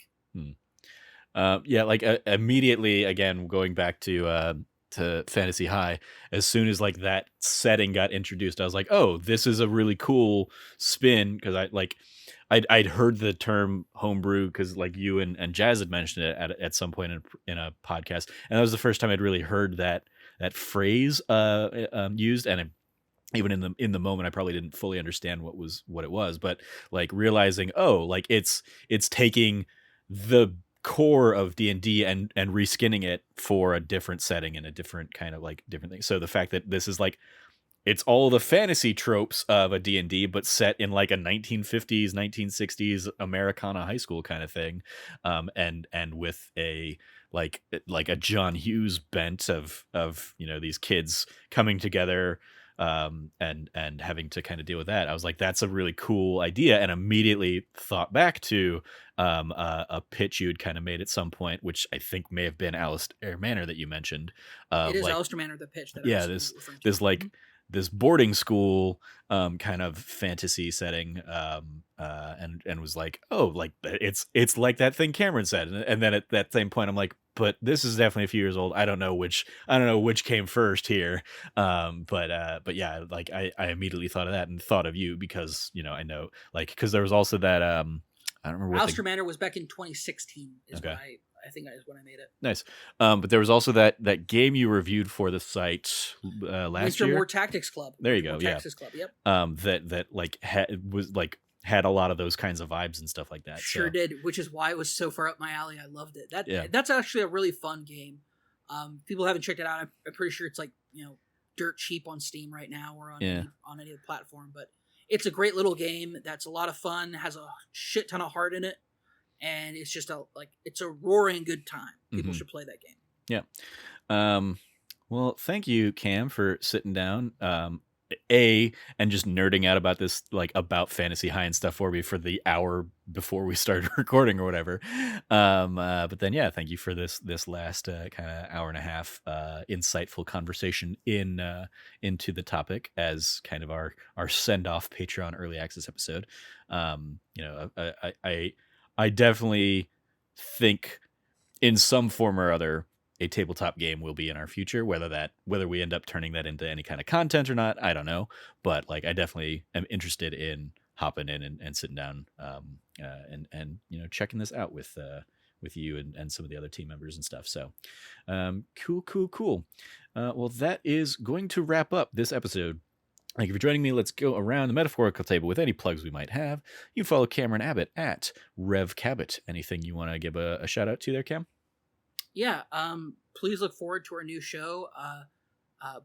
Yeah, like immediately, again, going back to Fantasy High, as soon as like that setting got introduced, I was like, oh, this is a really cool spin, because I'd heard the term homebrew because like you and Jazz had mentioned it at some point in a podcast, and that was the first time I'd really heard that phrase used, and even in the moment I probably didn't fully understand what it was, but like realizing, oh, like it's taking the core of D&D and reskinning it for a different setting and a different kind of like different thing. So the fact that this is like, it's all the fantasy tropes of a D&D, but set in like a 1950s, 1960s Americana high school kind of thing. And with a like a John Hughes bent of, you know, these kids coming together, and having to kind of deal with that. I was like, that's a really cool idea, and immediately thought back to a pitch you had kind of made at some point, which I think may have been Alistair Manor that you mentioned. It is like, Alistair Manor, the pitch. That yeah, this like this boarding school kind of fantasy setting, and was like, oh, like it's like that thing Cameron said, and then at that same point I'm like, but this is definitely a few years old. I don't know which came first here. But yeah, like I immediately thought of that and thought of you because, you know, I know, like, because there was also that I don't remember what Alistair Manor was back in 2016 is okay. what I think is when I made it. Nice. But there was also that game you reviewed for the site last year. War Tactics Club. There you go. War Tactics Club. Yep. That like was like had a lot of those kinds of vibes and stuff like that. Sure did, which is why it was so far up my alley. I loved it. That's actually a really fun game. People haven't checked it out. I'm pretty sure it's like, you know, dirt cheap on Steam right now or on any platform, but it's a great little game that's a lot of fun, has a shit ton of heart in it, and it's just it's a roaring good time. People should play that game. Yeah. Well, thank you, Cam, for sitting down. And just nerding out about this, like about Fantasy High and stuff for me for the hour before we started recording or whatever. But then, yeah, thank you for this last kind of hour and a half insightful conversation into the topic as kind of our send off Patreon early access episode. You know, I definitely think in some form or other a tabletop game will be in our future, whether we end up turning that into any kind of content or not, I don't know. But like, I definitely am interested in hopping in and sitting down, and you know, checking this out with you and some of the other team members and stuff. So, cool. Well, that is going to wrap up this episode. Thank you for joining me. Let's go around the metaphorical table with any plugs we might have. You can follow Cameron Abbott at Rev Cabot. Anything you want to give a shout out to there, Cam? Yeah, please look forward to our new show,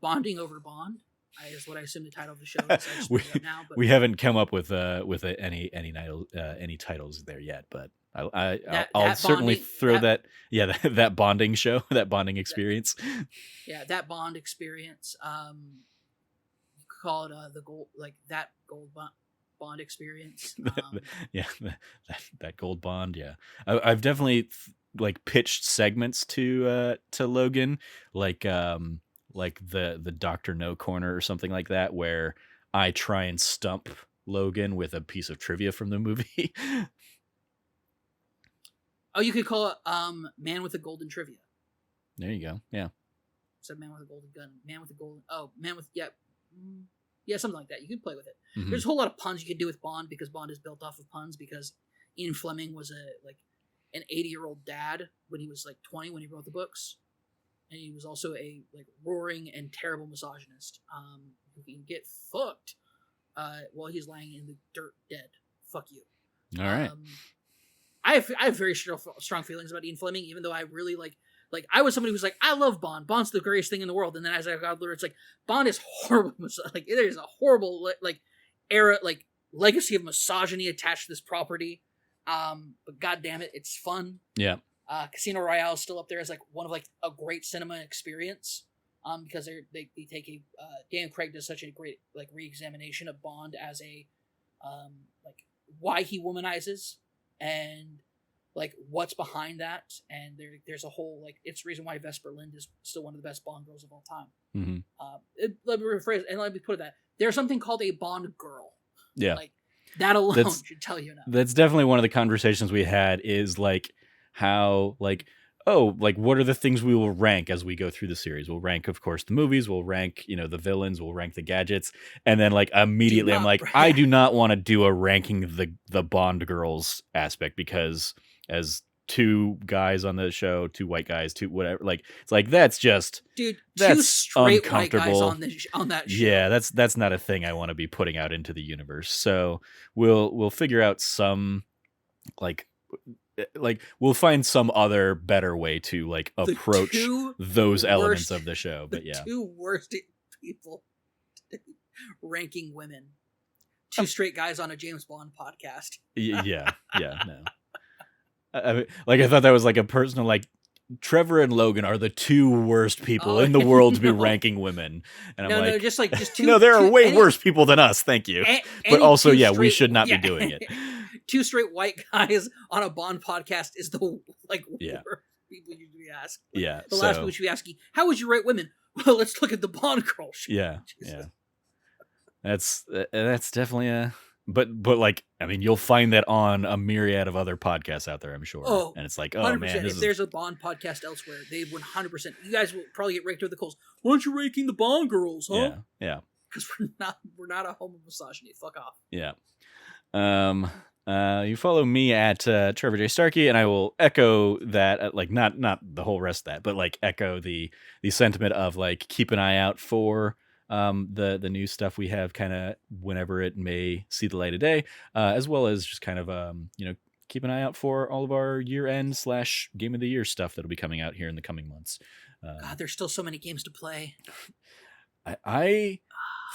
Bonding Over Bond, is what I assume the title of the show is. We haven't come up with any titles there yet, but I'll certainly throw that bonding show, that bonding experience. That bond experience. You could call it the gold, like that gold bond experience. That gold bond. Yeah, I've definitely like pitched segments to Logan, like the Dr. No corner or something like that, where I try and stump Logan with a piece of trivia from the movie. Oh, you could call it Man with a Golden Trivia. There you go. Yeah. So Man with a Golden Gun, Man with a Golden. Oh, Man with something like that. You can play with it. Mm-hmm. There's a whole lot of puns you can do with Bond, because Bond is built off of puns, because Ian Fleming was an 80-year-old dad when he was like 20 when he wrote the books, and he was also a like roaring and terrible misogynist who can get fucked while he's lying in the dirt dead. Fuck you. All right. I have very strong feelings about Ian Fleming, even though I really like like I was somebody who's like, I love Bond. Bond's the greatest thing in the world. And then as I got older, it's like Bond is horrible. Like there's a horrible like era, like legacy of misogyny attached to this property. But god damn it, it's fun. Yeah. Casino Royale is still up there as like one of like a great cinema experience. Because they take a Dan Craig does such a great like re-examination of Bond as a like why he womanizes and like what's behind that, and there's a whole like it's the reason why Vesper Lind is still one of the best Bond girls of all time. Mm-hmm. Let me rephrase and let me put it that there's something called a Bond girl. Yeah, like that alone should tell you enough. That's definitely one of the conversations we had is like how like like what are the things we will rank as we go through the series? We'll rank, of course, the movies. We'll rank, the villains. We'll rank the gadgets, and then like immediately, I'm like, I do not want to do a ranking the Bond girls aspect because as two guys on the show, two white guys, two whatever, like it's like that's just dude, that's two straight white guys uncomfortable. on that show. Yeah, that's not a thing I want to be putting out into the universe. So we'll figure out some like we'll find some other better way to like approach those elements of the show. But yeah, two worst people ranking women, two straight guys on a James Bond podcast. yeah, no. I thought that was like a personal like Trevor and Logan are the two worst people in the world to be ranking women, and I'm like, just two. No, there are way worse people than us. Thank you, but also, yeah, we should not be doing it. Two straight white guys on a Bond podcast is the worst people you should be asking. The last people should be asking, how would you rate women? Well, let's look at the Bond girl show. Yeah. That's definitely a. But like, I mean, you'll find that on a myriad of other podcasts out there, I'm sure. Oh, and it's like, 100%. Man, if there's a Bond podcast elsewhere, they 100%. You guys will probably get raked over the coals. Why aren't you ranking the Bond girls, huh? Yeah. Because we're not a homo misogyny. Fuck off. Yeah. You follow me at Trevor J. Starkey, and I will echo that, like not the whole rest of that, but like echo the sentiment of like keep an eye out for the new stuff we have kind of whenever it may see the light of day, as well as just kind of keep an eye out for all of our year-end / game of the year stuff that'll be coming out here in the coming months. God, there's still so many games to play. I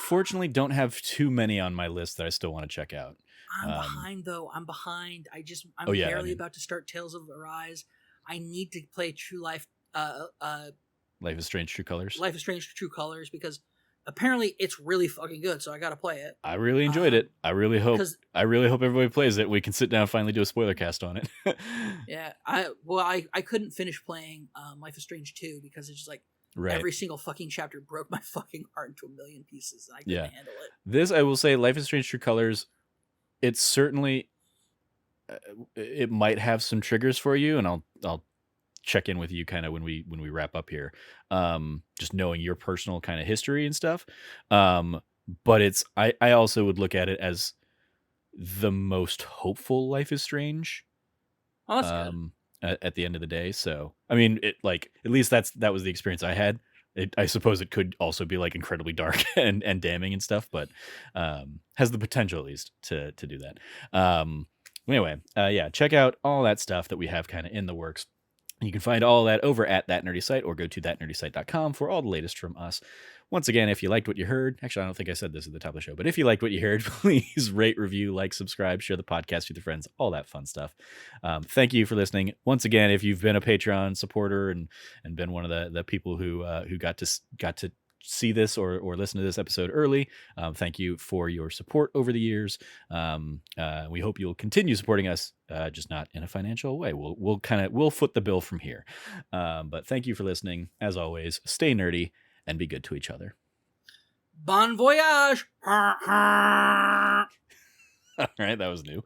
fortunately don't have too many on my list that I still want to check out. I'm behind though. I'm behind. I'm barely about to start Tales of Arise. I need to play True Life. Life is Strange True Colors. Life is Strange True Colors because apparently it's really fucking good. So I got to play it. I really enjoyed it. I really hope everybody plays it. We can sit down and finally do a spoiler cast on it. Yeah. I couldn't finish playing Life is Strange 2 because it's just like every single fucking chapter broke my fucking heart into a million pieces. And I couldn't handle it. This, I will say, Life is Strange True Colors, it's certainly it might have some triggers for you, and I'll check in with you kind of when we wrap up here, just knowing your personal kind of history and stuff, but it's I also would look at it as the most hopeful Life is Strange at the end of the day. So I mean, it like at least that was the experience I had. I suppose it could also be like incredibly dark and damning and stuff, but has the potential at least to do that. Anyway, check out all that stuff that we have kind of in the works. You can find all that over at That Nerdy Site or go to thatnerdysite.com for all the latest from us. Once again, if you liked what you heard, actually, I don't think I said this at the top of the show, but if you liked what you heard, please rate, review, like, subscribe, share the podcast with your friends, all that fun stuff. Thank you for listening. Once again, if you've been a Patreon supporter and been one of the people who got to see this or listen to this episode early, thank you for your support over the years. We hope you'll continue supporting us, just not in a financial way. We'll foot the bill from here. But thank you for listening. As always, stay nerdy and be good to each other. Bon voyage. All right, that was new.